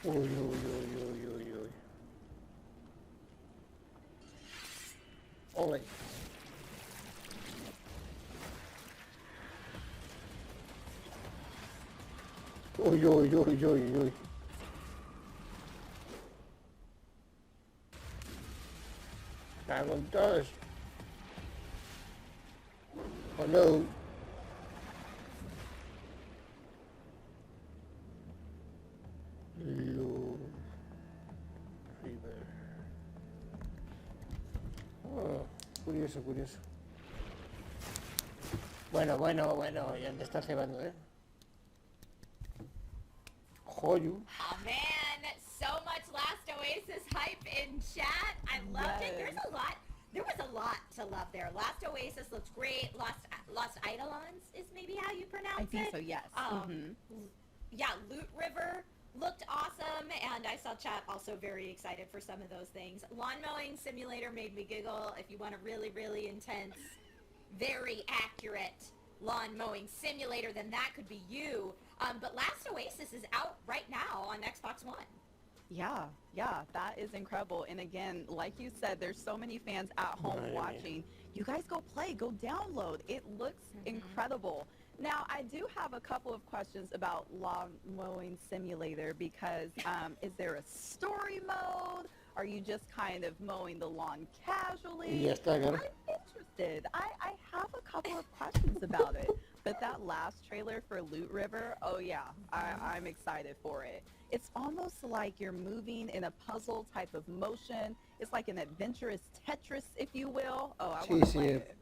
A: Uy, uy, uy, uy, uy, uy. Ole. Uy, uy, uy, uy, uy. Está con todos. Oh no. Blue River. Oh, curioso, curioso. Bueno, ya te estás cebando, ¿eh? Joyu.
B: Oh man, so much Last Oasis hype in chat. I loved it. There was a lot to love there. Last Oasis looks great. Lost Eidolons is maybe how you pronounce it.
C: I think so, yes.
B: Yeah, Loot River looked awesome, and I saw chat also very excited for some of those things. Lawn Mowing Simulator made me giggle. If you want a really, really intense, very accurate lawn mowing simulator, then that could be you. But Last Oasis is out right now on Xbox One.
C: Yeah, that is incredible. And again, like you said, there's so many fans at home watching. You guys go play, go download. It looks incredible. Now, I do have a couple of questions about Lawn Mowing Simulator because is there a story mode? Are you just kind of mowing the lawn casually?
A: Ya está, claro.
C: I'm interested. I have a couple of questions about it. But that last trailer for Loot River, oh yeah, I'm excited for it. It's almost like you're moving in a puzzle type of motion. It's like an adventurous Tetris, if you will. Oh, I want to play it.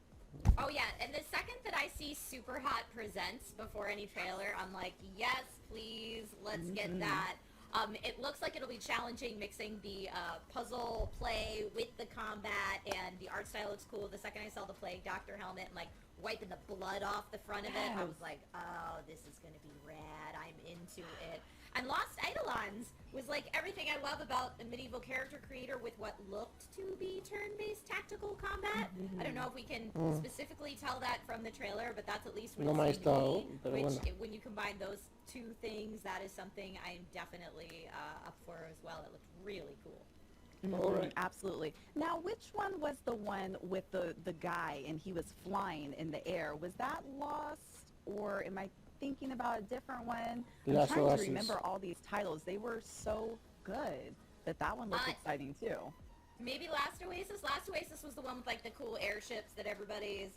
B: Oh yeah, and the second that I see Super Hot Presents before any trailer, I'm like, yes, please, let's get that. It looks like it'll be challenging, mixing the puzzle play with the combat, and the art style looks cool. The second I saw the Plague Doctor helmet and like wiping the blood off the front of it, I was like, oh, this is gonna be rad. I'm into it. And Lost Eidolons was like everything I love about a medieval character creator with what looked to be turn-based tactical combat. I don't know if we can specifically tell that from the trailer, but that's at least what it seemed to me, which, when you combine those two things, that is something I'm definitely up for as well. It looked really cool.
C: Absolutely. Now, which one was the one with the guy and he was flying in the air? Was that Lost, or am I thinking about a different one? I'm trying to remember all these titles. They were so good that one looked exciting too.
B: Maybe Last Oasis. Last Oasis was the one with like the cool airships that everybody's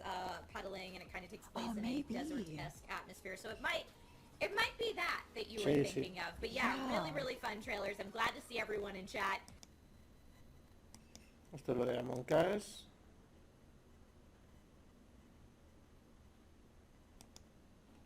B: pedaling, and it kind of takes place in a desert-esque atmosphere. So it might be that you were thinking of. But yeah, really, really fun trailers. I'm glad to see everyone in chat.
A: Esto es lo de Among Us.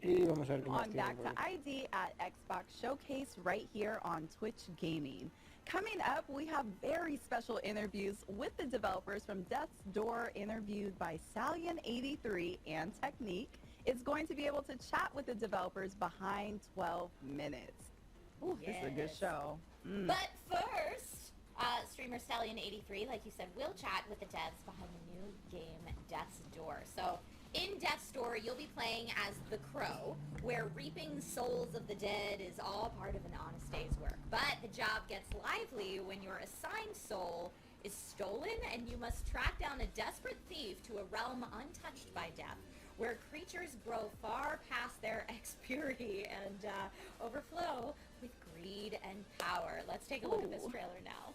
A: Y vamos a ver qué más
C: On
A: tiene
C: back
A: por
C: to
A: ahí.
C: ID at Xbox Showcase right here on Twitch Gaming. Coming up, we have very special interviews with the developers from Death's Door, interviewed by Stallion83 and Technique is going to be able to chat with the developers behind 12 minutes. Ooh, this is a good show.
B: But first, streamer Stallion83, like you said, will chat with the devs behind the new game Death's Door. So in Death's Door, you'll be playing as the Crow, where reaping souls of the dead is all part of an honest day's work. But the job gets lively when your assigned soul is stolen, and you must track down a desperate thief to a realm untouched by death, where creatures grow far past their ex-purity and overflow with greed and power. Let's take a look at this trailer now.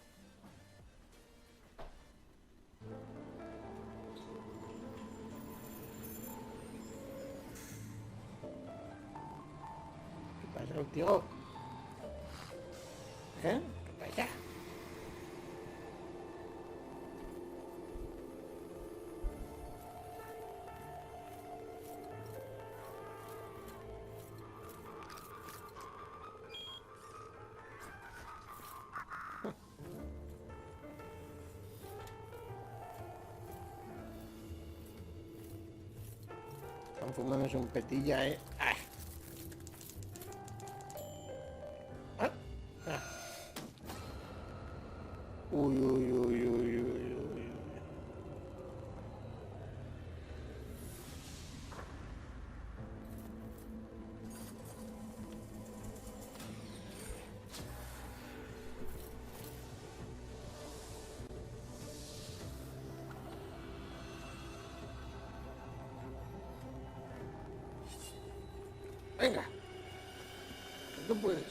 A: ¿Qué pasa contigo? ¿Eh? ¿Qué pasa? Están fumándose un petilla, ¿eh? ¡Ah! ¡Ah! ¡Ah! Uy, uy, uy, uy, uy, uy. Venga, tú puedes.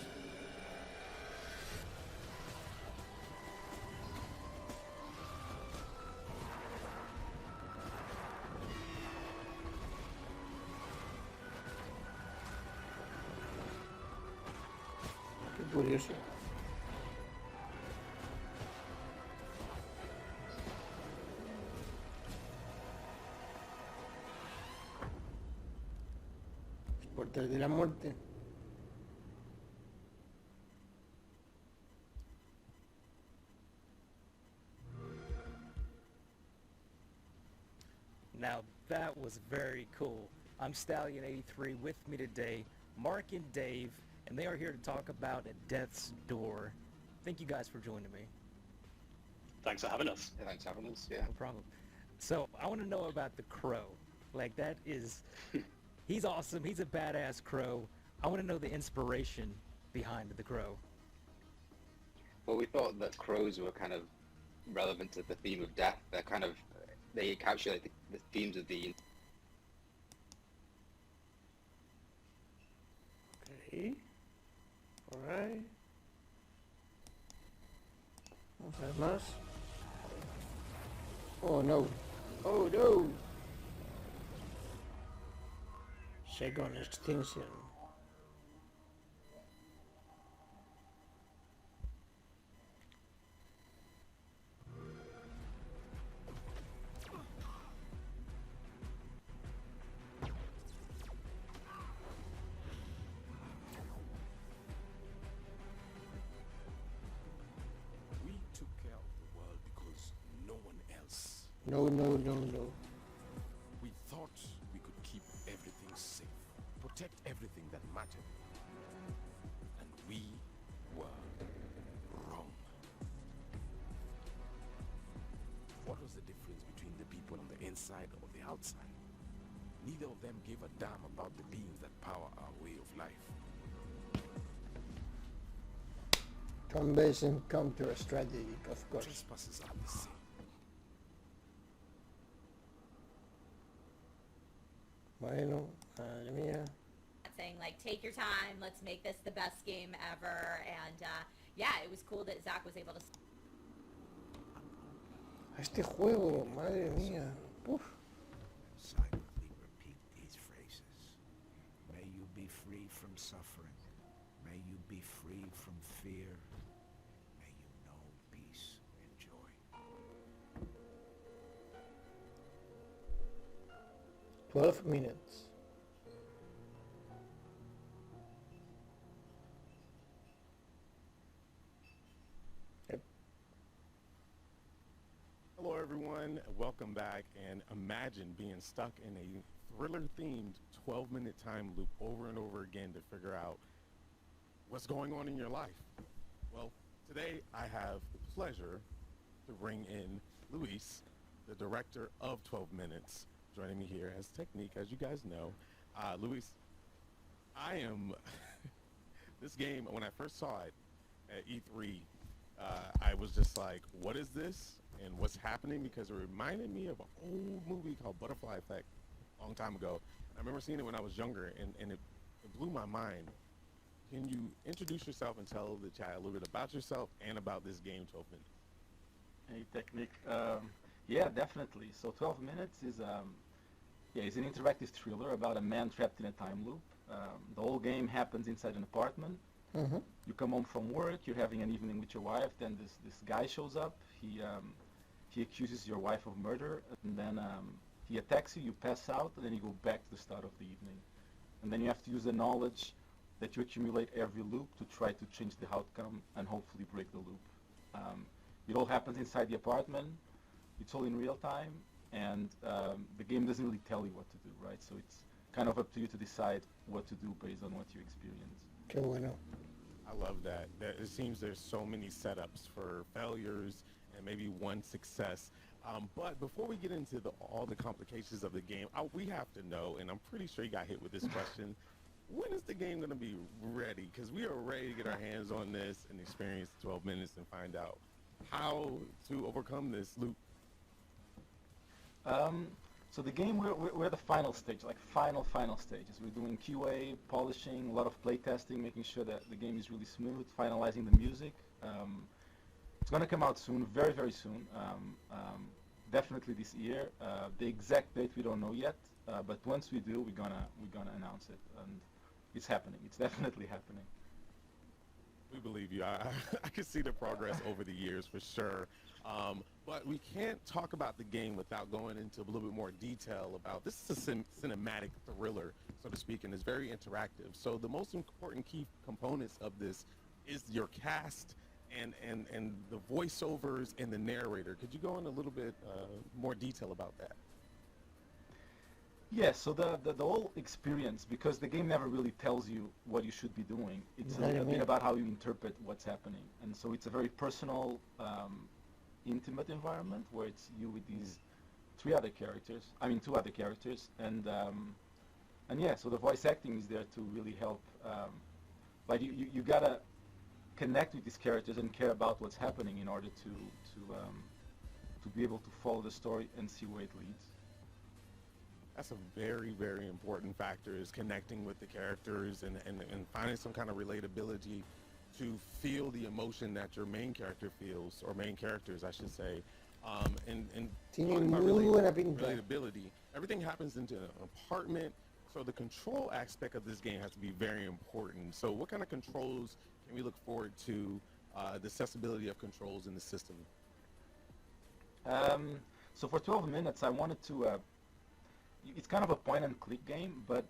A: Qué curioso. Puertas de la muerte.
N: Now that was very cool. I'm Stallion83. With me today, Mark and Dave, and they are here to talk about Death's Door. Thank you guys for joining me.
O: Thanks for having us.
P: Yeah, thanks for having us. Yeah.
N: No problem. So I want to know about the crow. Like that is, he's awesome. He's a badass crow. I want to know the inspiration behind the crow.
P: Well, we thought that crows were kind of relevant to the theme of death. They encapsulate the themes of the.
A: Okay. Alright. Vamos a ver más. Oh no. Oh no. Second extinction.
Q: We took care of the world because no one else.
A: No, no, no, no.
Q: We thought we could keep everything safe, protect everything that mattered. And we were wrong. What was the difference between the people on the inside or the outside? Neither of them gave a damn about the beings that power our way of life.
A: Turn-based encounter strategy, of course.
Q: Trespassers are the same.
A: Bueno, madre mía.
B: Saying like, take your time, let's make this the best game ever, and yeah, it was cool that Zach was able to.
A: Este juego, madre mía. Uf.
E: Silently repeat these phrases. May you be free from suffering. May you be free from fear. May you know peace and joy.
A: 12 minutes.
L: Hello everyone, welcome back, and imagine being stuck in a thriller-themed 12-minute time loop over and over again to figure out what's going on in your life. Well, today I have the pleasure to bring in Luis, the director of 12 Minutes, joining me here as Technique, as you guys know. Luis, I am, this game, when I first saw it at E3, I was just like, what is this? And what's happening, because it reminded me of an old movie called Butterfly Effect a long time ago. I remember seeing it when I was younger, and it blew my mind. Can you introduce yourself and tell the chat a little bit about yourself and about this game, 12 Minutes?
R: Hey, Technique. Yeah, definitely. So 12 Minutes is it's an interactive thriller about a man trapped in a time loop. The whole game happens inside an apartment.
A: Mm-hmm.
R: You come home from work, you're having an evening with your wife, then this guy shows up. He accuses your wife of murder, and then he attacks you, you pass out, and then you go back to the start of the evening. And then you have to use the knowledge that you accumulate every loop to try to change the outcome and hopefully break the loop. It all happens inside the apartment. It's all in real time, and the game doesn't really tell you what to do, right? So it's kind of up to you to decide what to do based on what you experience.
A: Qué bueno.
L: I love that. It seems there's so many setups for failures and maybe one success. But before we get into all the complications of the game, we have to know, and I'm pretty sure you got hit with this question, when is the game going to be ready? Because we are ready to get our hands on this and experience 12 minutes and find out how to overcome this loop.
R: So the game, we're at the final stage, like final stages. We're doing QA, polishing, a lot of playtesting, making sure that the game is really smooth, finalizing the music. It's going to come out soon, very, very soon. Definitely this year. The exact date we don't know yet, but once we do, we're gonna announce it, and it's happening. It's definitely happening.
L: We believe you. I can see the progress over the years for sure.
Q: But we can't talk about the game without going into a little bit more detail about this is a cinematic thriller, so to speak, and it's very interactive. So the most important key components of this is your cast and the voiceovers and the narrator. Could you go in a little bit more detail about that?
R: Yeah, so the whole experience, because the game never really tells you what you should be doing. It's a bit about how you interpret what's happening. And so it's a very personal, intimate environment where it's you with these two other characters. And yeah, so the voice acting is there to really help. Like you gotta connect with these characters and care about what's happening in order to be able to follow the story and see where it leads.
Q: That's a very, very important factor, is connecting with the characters and finding some kind of relatability to feel the emotion that your main character feels, or main characters, I should say. And talking about relatability, everything happens into an apartment, so the control aspect of this game has to be very important. So what kind of controls can we look forward to, the accessibility of controls in the system?
R: So for 12 minutes, I wanted to... it's kind of a point-and-click game, but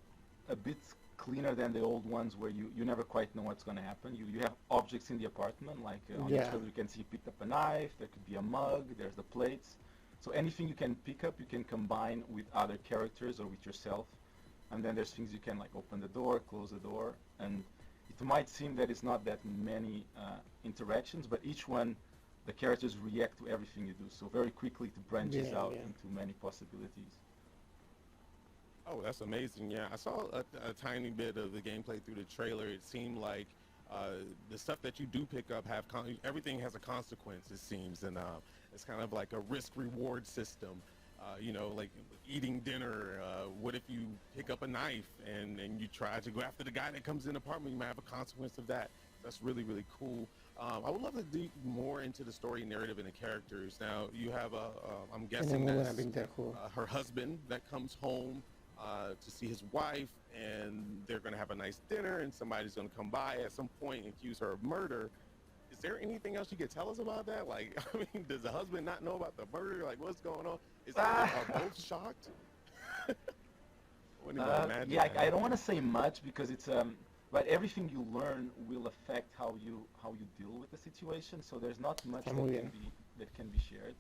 R: a bit cleaner than the old ones where you never quite know what's going to happen. You have objects in the apartment, like on the trailer you can see you picked up a knife, there could be a mug, there's the plates. So anything you can pick up, you can combine with other characters or with yourself. And then there's things you can like open the door, close the door, and it might seem that it's not that many interactions, but each one, the characters react to everything you do. So very quickly it branches out into many possibilities.
Q: Oh, that's amazing. Yeah, I saw a tiny bit of the gameplay through the trailer. It seemed like the stuff that you do pick up everything has a consequence, it seems, and it's kind of like a risk-reward system. You know, like eating dinner, what if you pick up a knife and you try to go after the guy that comes in the apartment? You might have a consequence of that. That's really, really cool. I would love to dig more into the story, narrative, and the characters. Now, you have, I'm guessing that's her husband that comes home to see his wife, and they're going to have a nice dinner, and somebody's going to come by at some point and accuse her of murder. Is there anything else you could tell us about that? Like, I mean, does the husband not know about the murder? Like, what's going on? Are both shocked?
R: Yeah, I don't want to say much because it's but everything you learn will affect how you deal with the situation. So there's not much that can be shared.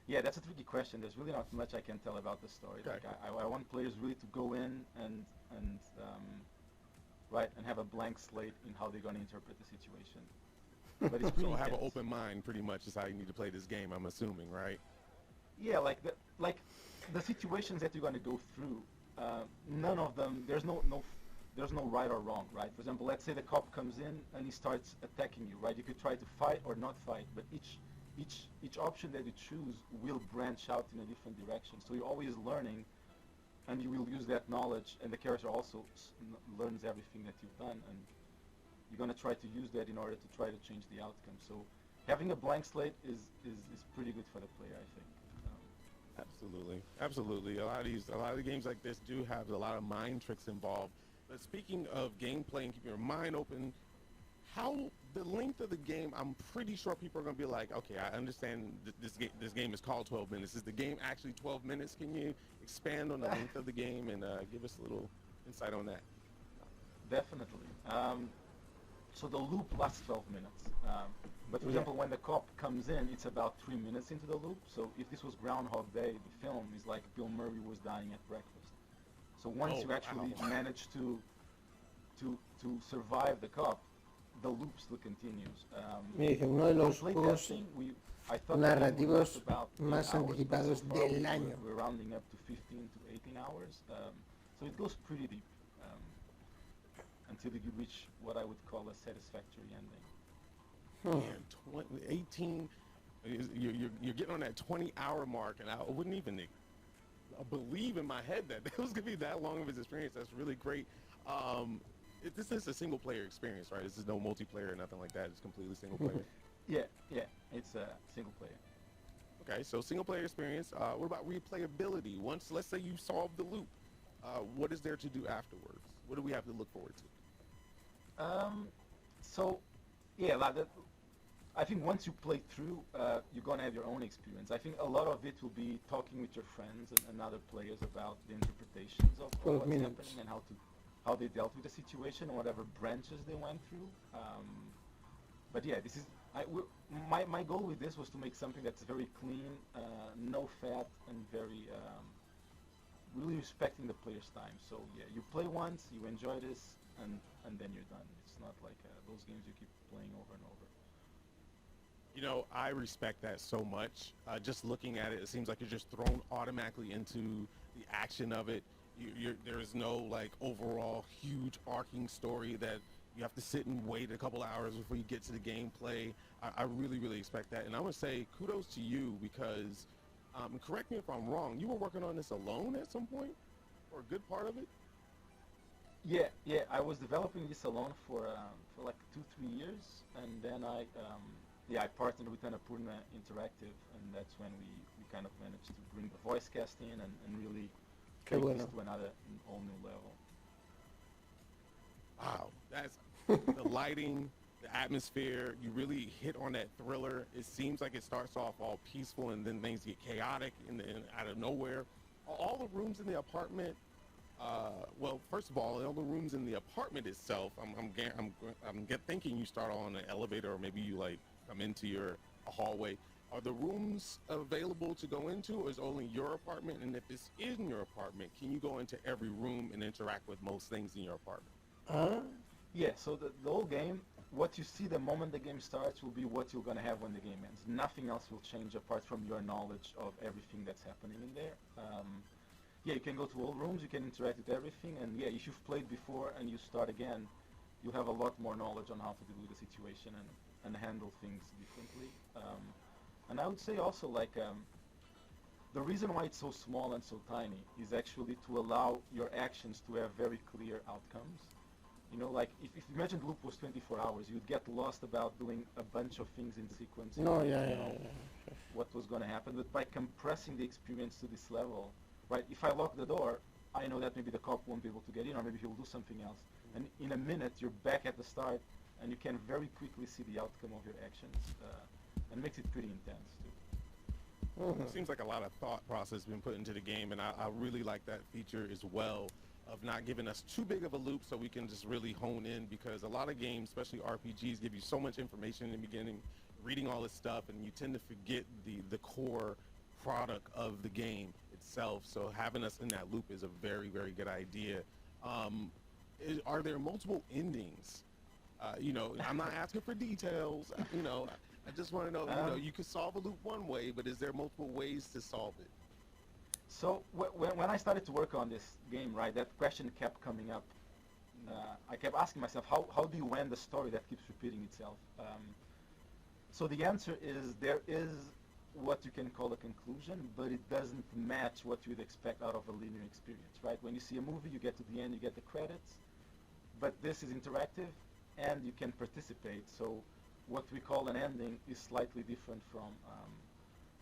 R: Yeah, that's a tricky question. There's really not much I can tell about the story. Like, I want players really to go in and have a blank slate in how they're going to interpret the situation. But it's pretty
Q: so have an open mind, pretty much, is how you need to play this game, I'm assuming, right?
R: Yeah, like the situations that you're going to go through, none of them, there's no right or wrong, right? For example, let's say the cop comes in and he starts attacking you, right? You could try to fight or not fight, but each option that you choose will branch out in a different direction. So you're always learning, and you will use that knowledge, and the character also learns everything that you've done, and you're going to try to use that in order to try to change the outcome. So having a blank slate is pretty good for the player, I think.
Q: Absolutely. A lot of the games like this do have a lot of mind tricks involved. But speaking of gameplay and keeping your mind open, how the length of the game, I'm pretty sure people are going to be like, okay, I understand this game is called 12 minutes. Is the game actually 12 minutes? Can you expand on the length of the game and give us a little insight on that?
R: Definitely. So the loop lasts 12 minutes. But for example, when the cop comes in, it's about 3 minutes into the loop. So if this was Groundhog Day, the film is like Bill Murray was dying at breakfast. So once you actually manage to survive the cop, the loop still continues.
A: Me dice, uno de los juegos narrativos más anticipados del año.
R: We're rounding up to 15 to 18 hours. So it goes pretty deep until you reach what I would call a satisfactory ending.
Q: Man, 18, you're getting on that 20-hour mark, and I wouldn't even believe in my head that it was going to be that long of an experience. That's really great. This is a single-player experience, right? This is no multiplayer or nothing like that. It's completely single-player.
R: Yeah, it's a single-player.
Q: Okay, so single-player experience. What about replayability? Once, let's say you solve the loop, what is there to do afterwards? What do we have to look forward to?
R: So, yeah, like I think once you play through, you're gonna have your own experience. I think a lot of it will be talking with your friends and other players about the interpretations of
A: 12
R: what's
A: minutes.
R: happening and how they dealt with the situation, whatever branches they went through. But yeah, this is my goal with this was to make something that's very clean, no fat, and very really respecting the player's time. So yeah, you play once, you enjoy this, and then you're done. It's not like those games you keep playing over and over.
Q: You know, I respect that so much. Just looking at it, it seems like you're just thrown automatically into the action of it. There is no like overall huge arcing story that you have to sit and wait a couple hours before you get to the gameplay. I really, really expect that. And I would say kudos to you because, correct me if I'm wrong, you were working on this alone at some point? Or a good part of it?
R: Yeah, I was developing this alone for like 2-3 years, and then I partnered with Annapurna Interactive, and that's when we kind of managed to bring the voice casting and really take this to another all new level.
Q: Wow, that's the lighting, the atmosphere. You really hit on that thriller. It seems like it starts off all peaceful, and then things get chaotic and out of nowhere. All the rooms in the apartment. Well, first of all the rooms in the apartment itself. I'm thinking you start on an elevator, or maybe you like come into a hallway. Are the rooms available to go into, or is only your apartment? And if it's in your apartment, can you go into every room and interact with most things in your apartment?
R: Yeah, so the whole game, what you see the moment the game starts will be what you're going to have when the game ends. Nothing else will change apart from your knowledge of everything that's happening in there. Yeah, you can go to all rooms, you can interact with everything, and yeah, if you've played before and you start again, you'll have a lot more knowledge on how to deal with the situation and handle things differently. And I would say also, like, the reason why it's so small and so tiny is actually to allow your actions to have very clear outcomes. You know, like, if you imagine the loop was 24 hours, you'd get lost about doing a bunch of things in sequence.
A: No,
R: you
A: yeah.
R: know what was going to happen. But by compressing the experience to this level, right, if I lock the door, I know that maybe the cop won't be able to get in, or maybe he'll do something else. And in a minute, you're back at the start, and you can very quickly see the outcome of your actions, and makes it pretty intense, too.
Q: It seems like a lot of thought process has been put into the game, and I really like that feature as well, of not giving us too big of a loop so we can just really hone in, because a lot of games, especially RPGs, give you so much information in the beginning, reading all this stuff, and you tend to forget the core product of the game itself. So having us in that loop is a very, very good idea. Are there multiple endings? You know, I'm not asking for details. You know, I just want to know, you know, you could solve a loop one way, but is there multiple ways to solve it?
R: So when I started to work on this game, right, that question kept coming up. I kept asking myself, how do you end the story that keeps repeating itself? So the answer is there is what you can call a conclusion, but it doesn't match what you'd expect out of a linear experience, right? When you see a movie, you get to the end, you get the credits, but this is interactive and you can participate. So what we call an ending is slightly different from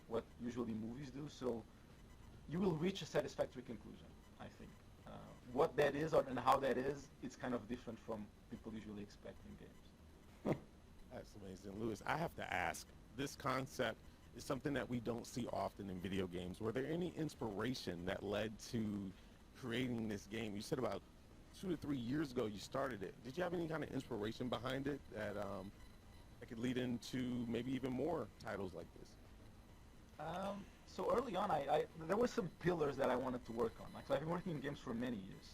R: what usually movies do. So you will reach a satisfactory conclusion, I think. What that is and how that is, it's kind of different from people usually expect in games.
Q: That's amazing. Louis, I have to ask, this concept is something that we don't see often in video games. Were there any inspiration that led to creating this game? You said about 2 to 3 years ago you started it. Did you have any kind of inspiration behind it that could lead into maybe even more titles like this?
R: So early on, there were some pillars that I wanted to work on. Like, so I've been working in games for many years.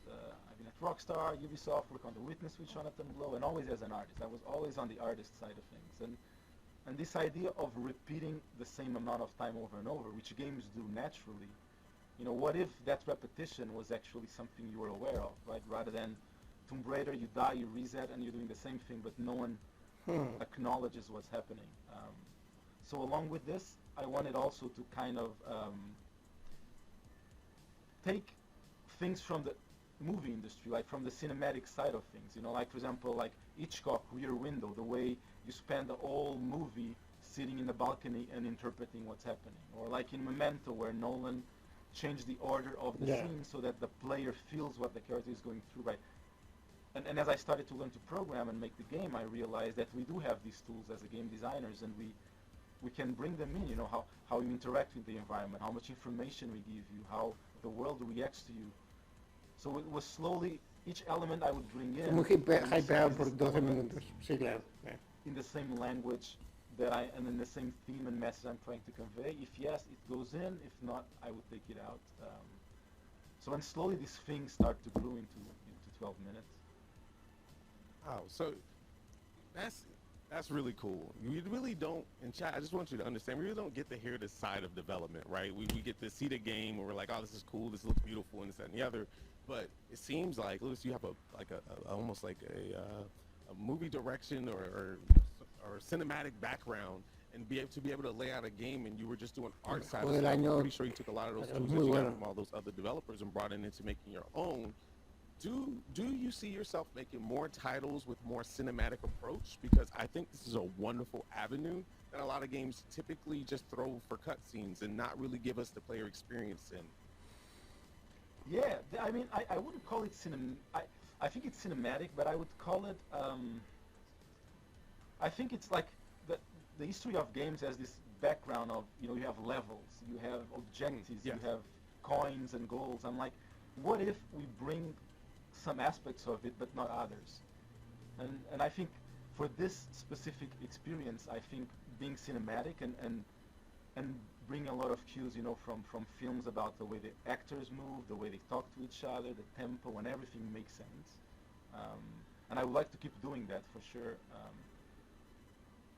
R: I've been at Rockstar, Ubisoft, worked on The Witness with Jonathan Blow, and always as an artist. I was always on the artist side of things. And this idea of repeating the same amount of time over and over, which games do naturally, you know, what if that repetition was actually something you were aware of, right? Rather than Tomb Raider, you die, you reset, and you're doing the same thing, but no one acknowledges what's happening. So along with this, I wanted also to kind of take things from the movie industry, like from the cinematic side of things, you know, like for example, like Hitchcock, Rear Window, the way you spend the whole movie sitting in the balcony and interpreting what's happening. Or like in Memento, where Nolan changed the order of the scene so that the player feels what the character is going through, right? and as I started to learn to program and make the game, I realized that we do have these tools as a game designers, and we can bring them in, you know, how you interact with the environment, how much information we give you, how the world reacts to you. So it was slowly, each element I would bring in,
A: Muy hypeado por 12 minutos. Sí, claro.
R: in the same language that and in the same theme and message I'm trying to convey. If yes, it goes in. If not, I would take it out. So and slowly these things start to grow into 12 minutes.
Q: Wow, so that's really cool. We really don't, in chat, I just want you to understand, we really don't get to hear this side of development, right? We get to see the game where we're like, oh, this is cool, this looks beautiful, and this, that, and the other. But it seems like, Lewis, you have almost like a movie direction or cinematic background, and be able to lay out a game, and you were just doing art side of stuff. I'm pretty sure you took a lot of those tools that you got from all those other developers and brought it into making your own. Do you see yourself making more titles with more cinematic approach? Because I think this is a wonderful avenue that a lot of games typically just throw for cutscenes and not really give us the player experience in.
R: Yeah, I mean, I wouldn't call it I think it's cinematic, but I would call it, I think it's like the history of games has this background of, you know, you have levels, you have objectives, you have coins and goals. I'm like, what if we bring some aspects of it, but not others? And I think for this specific experience, I think being cinematic and bring a lot of cues, you know, from films about the way the actors move, the way they talk to each other, the tempo, and everything makes sense. And I would like to keep doing that for sure.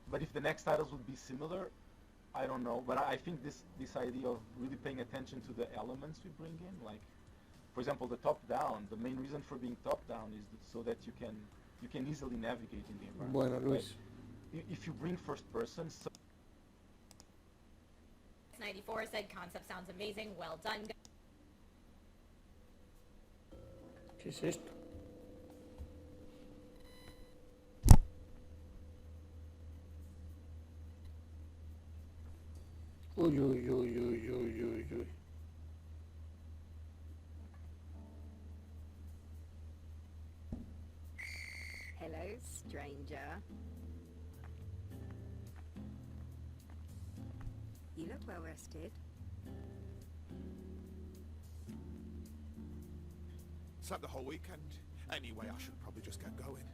R: But if the next titles would be similar, I don't know. But I think this idea of really paying attention to the elements we bring in, like, for example, the top-down. The main reason for being top-down is so that you can easily navigate in the environment.
A: Bueno, Luis.
R: Like, if you bring first-person.
B: 94 said concept sounds amazing. Well done.
A: ¿Qué es esto? Uy, uy, uy, uy, uy, uy, uy.
S: Hello, stranger. You look well rested.
E: Slept the whole weekend. Anyway, I should probably just get going.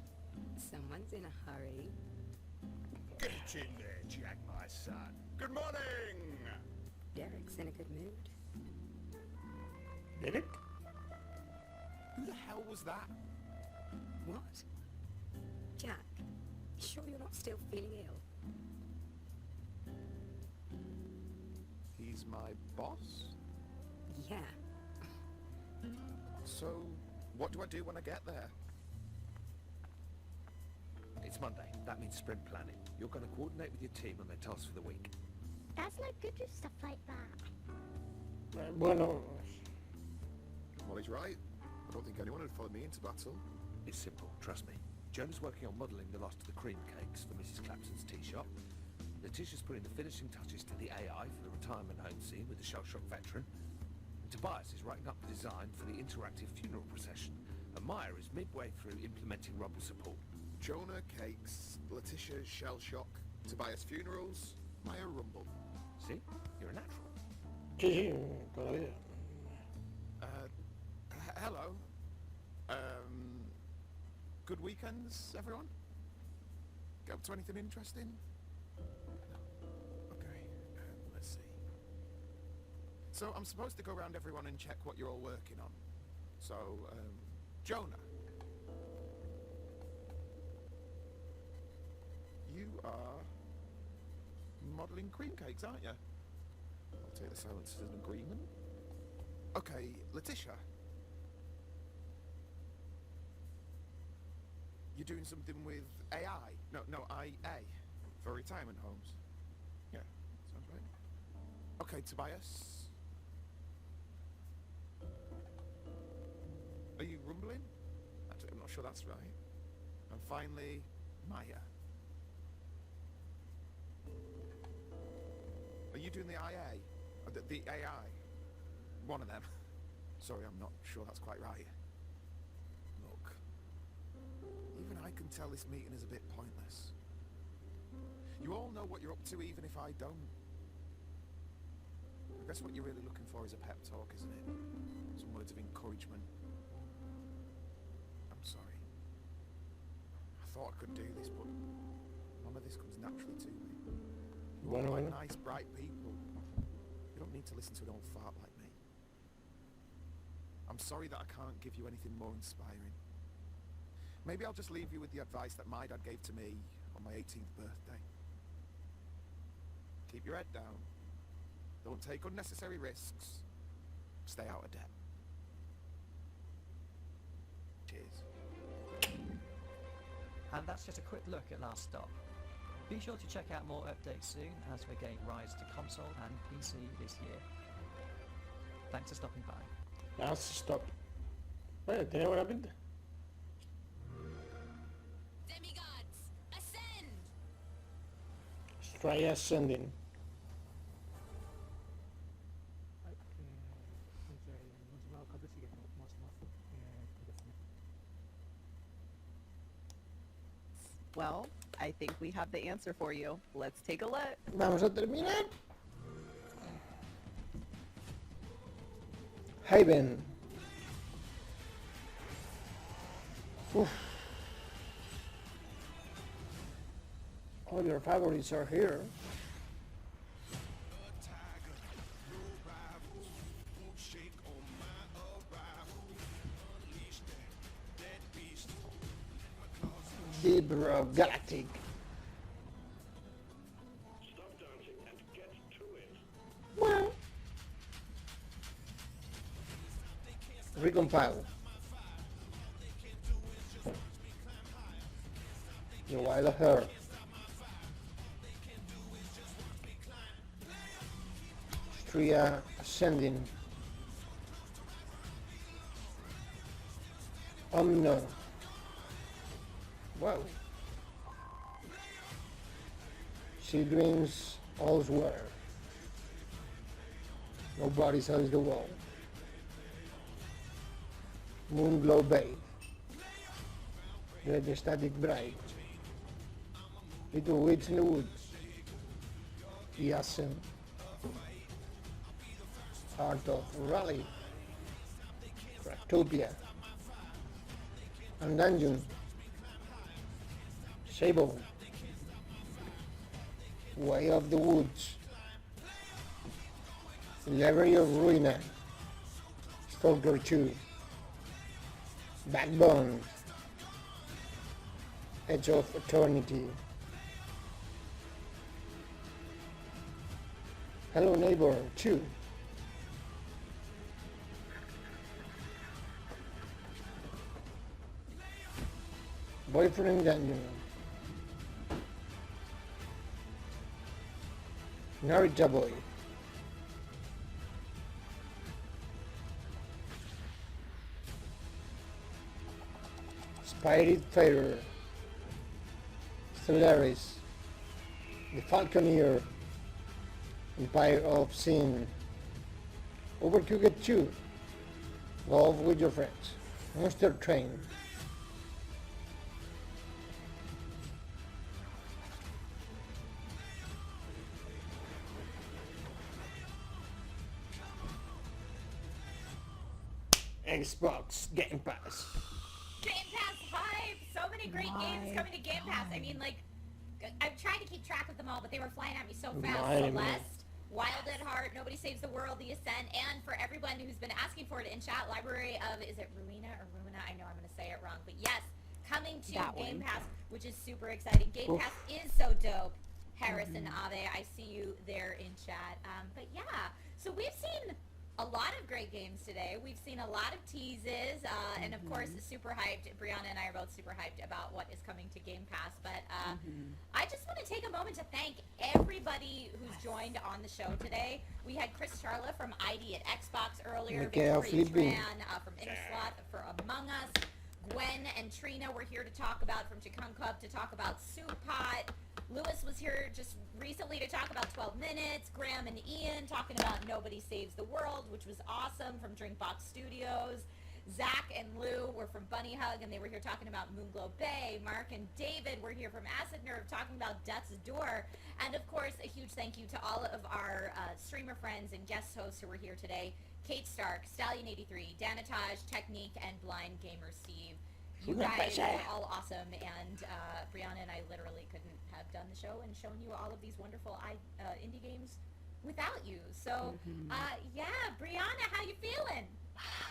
S: Someone's in a hurry.
E: Get in there, Jack, my son. Good morning!
S: Derek's in a good mood.
A: Derek?
E: Who the hell was that?
S: What? Jack, you sure you're not still feeling ill?
E: He's my boss?
S: Yeah.
E: So, what do I do when I get there?
T: It's Monday. That means sprint planning. You're going to coordinate with your team on their tasks for the week.
U: That's no good with stuff like that.
A: Bueno.
E: Well, he's right. I don't think anyone would follow me into battle.
T: It's simple, trust me. Jonah's working on modelling the last of the cream cakes for Mrs. Clapson's tea shop. Letitia's putting the finishing touches to the AI for the retirement home scene with the shell-shock veteran. And Tobias is writing up the design for the interactive funeral procession. And Maya is midway through implementing Rumble support.
E: Jonah cakes, Letitia's shell shock, Tobias funerals, Maya Rumble.
T: See? You're a natural.
A: Sí, todavía.
E: Hello. Good weekends, everyone? Get up to anything interesting? No. Okay, let's see. So I'm supposed to go around everyone and check what you're all working on. So, Jonah. You are modelling cream cakes, aren't you? I'll take the silence as an agreement. Okay, Letitia. You're doing something with AI? No, IA. For retirement homes. Yeah, sounds right. Okay, Tobias. Are you rumbling? Actually, I'm not sure that's right. And finally, Maya. Are you doing the IA? The AI? One of them. Sorry, I'm not sure that's quite right. Look, I can tell this meeting is a bit pointless. You all know what you're up to, even if I don't. I guess what you're really looking for is a pep talk, isn't it? Some words of encouragement. I'm sorry. I thought I could do this, but none of this comes naturally to me. You're all quite nice, bright people. You don't need to listen to an old fart like me. I'm sorry that I can't give you anything more inspiring. Maybe I'll just leave you with the advice that my dad gave to me on my 18th birthday. Keep your head down. Don't take unnecessary risks. Stay out of debt. Cheers.
D: And that's just a quick look at Last Stop. Be sure to check out more updates soon as we're getting Rise to console and PC this year. Thanks for stopping by.
A: Last Stop. Bueno, ¿tiene buena pinta?
B: Demigods, ascend!
A: Try ascending.
C: Well, I think we have the answer for you. Let's take a look.
A: Vamos a terminar. Haven. Oof. All your favorites are here. Deep Rock Galactic.
V: Stop dancing and get to it.
A: Well. Recompile. The Wild Heart. Stria Ascending. Omno. Wow. She dreams elsewhere. Nobody sells the wall. Moonglow Bay. The Static Bride. Little Witch in the Woods. Yassen. Heart of Raleigh. Craftopia. And Dungeon. Sable. Way of the Woods. Library of Ruina. Stalker 2. Backbone. Edge of Eternity. Hello Neighbor 2. Boyfriend Dungeon. Narita Boy. Spirit Fighter. Stellaris. The Falconeer. Empire of Sin. Overcooked 2. Golf with your friends. Monster Train. Xbox Game Pass.
B: Game Pass hype! So many great games coming to Game Pass. I mean, like, I'm trying to keep track of them all, but they were flying at me so fast. Celeste, Wild at Heart, Nobody Saves the World, The Ascent, and for everyone who's been asking for it in chat, Library of, is it Ruina or Ruina? I know I'm going to say it wrong, but yes, coming to Game Pass, which is super exciting. Game Pass is so dope. Harrison Ave, I see you there in chat. But yeah, so we've seen a lot of great games today. We've seen a lot of teases, and of course, super hyped. Brianna and I are both super hyped about what is coming to Game Pass. But I just want to take a moment to thank everybody who's joined on the show today. We had Chris Charla from ID at Xbox earlier, Victoria Tran from Inkslot for Among Us, Gwen and Trina were here to talk about, from Chikung Club, to talk about Soup Pot. Lewis was here just recently to talk about 12 Minutes. Graham and Ian talking about Nobody Saves the World, which was awesome, from Drinkbox Studios. Zach and Lou were from Bunny Hug, and they were here talking about Moonglow Bay. Mark and David were here from Acid Nerve talking about Death's Door. And, of course, a huge thank you to all of our streamer friends and guest hosts who were here today. Kate Stark, Stallion83, Danatage, Technique, and Blind Gamer Steve. You guys were all awesome, and Brianna and I literally couldn't have done the show and shown you all of these wonderful indie games without you. So, yeah, Brianna, how you feeling?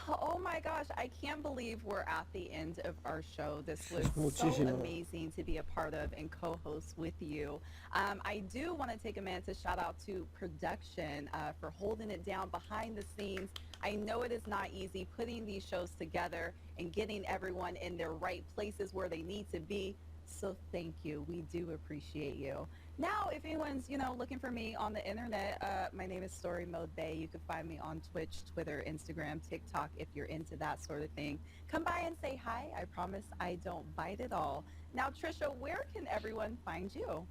C: Oh my gosh, I can't believe we're at the end of our show. This was so
A: Muchísimo.
C: amazing to be a part of and co-host with you. I do want to take a minute to shout out to production for holding it down behind the scenes. I know it is not easy putting these shows together and getting everyone in their right places where they need to be. So thank you. We do appreciate you. Now, if anyone's, looking for me on the internet, my name is Story Mode Bay. You can find me on Twitch, Twitter, Instagram, TikTok, if you're into that sort of thing. Come by and say hi. I promise I don't bite at all. Now, Trisha, where can everyone find you?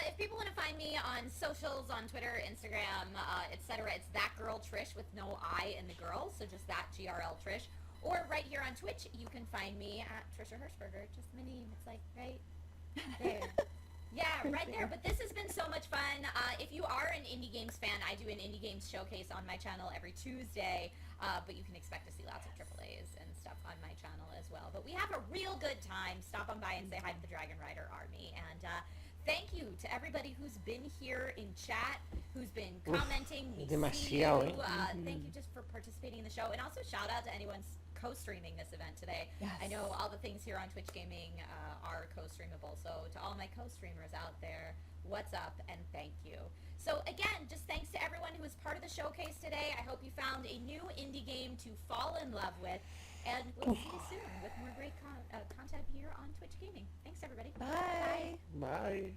B: If people want to find me on socials, on Twitter, Instagram, etc., it's that girl Trish with no I in the girl, so just that GRL Trish. Or right here on Twitch, you can find me at Trisha Hirschberger. Just my name. It's like right there. Yeah, right there. But this has been so much fun. If you are an indie games fan, I do an indie games showcase on my channel every Tuesday. But you can expect to see lots of AAAs and stuff on my channel as well. But we have a real good time. Stop on by and say hi to the Dragon Rider Army. And thank you to everybody who's been here in chat, who's been commenting. We see you.
A: demasiado,
B: Thank you just for participating in the show. And also shout out to anyone co-streaming this event today.
C: Yes.
B: I know all the things here on Twitch Gaming are co-streamable, so to all my co-streamers out there, what's up and thank you. So again, just thanks to everyone who was part of the showcase today. I hope you found a new indie game to fall in love with, and we'll see you soon with more great content here on Twitch Gaming. Thanks everybody.
C: Bye.
A: Bye.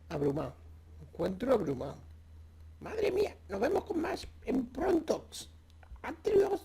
A: Abrumado. Encuentro abrumado. Madre mía, nos vemos con más en pronto. Adiós.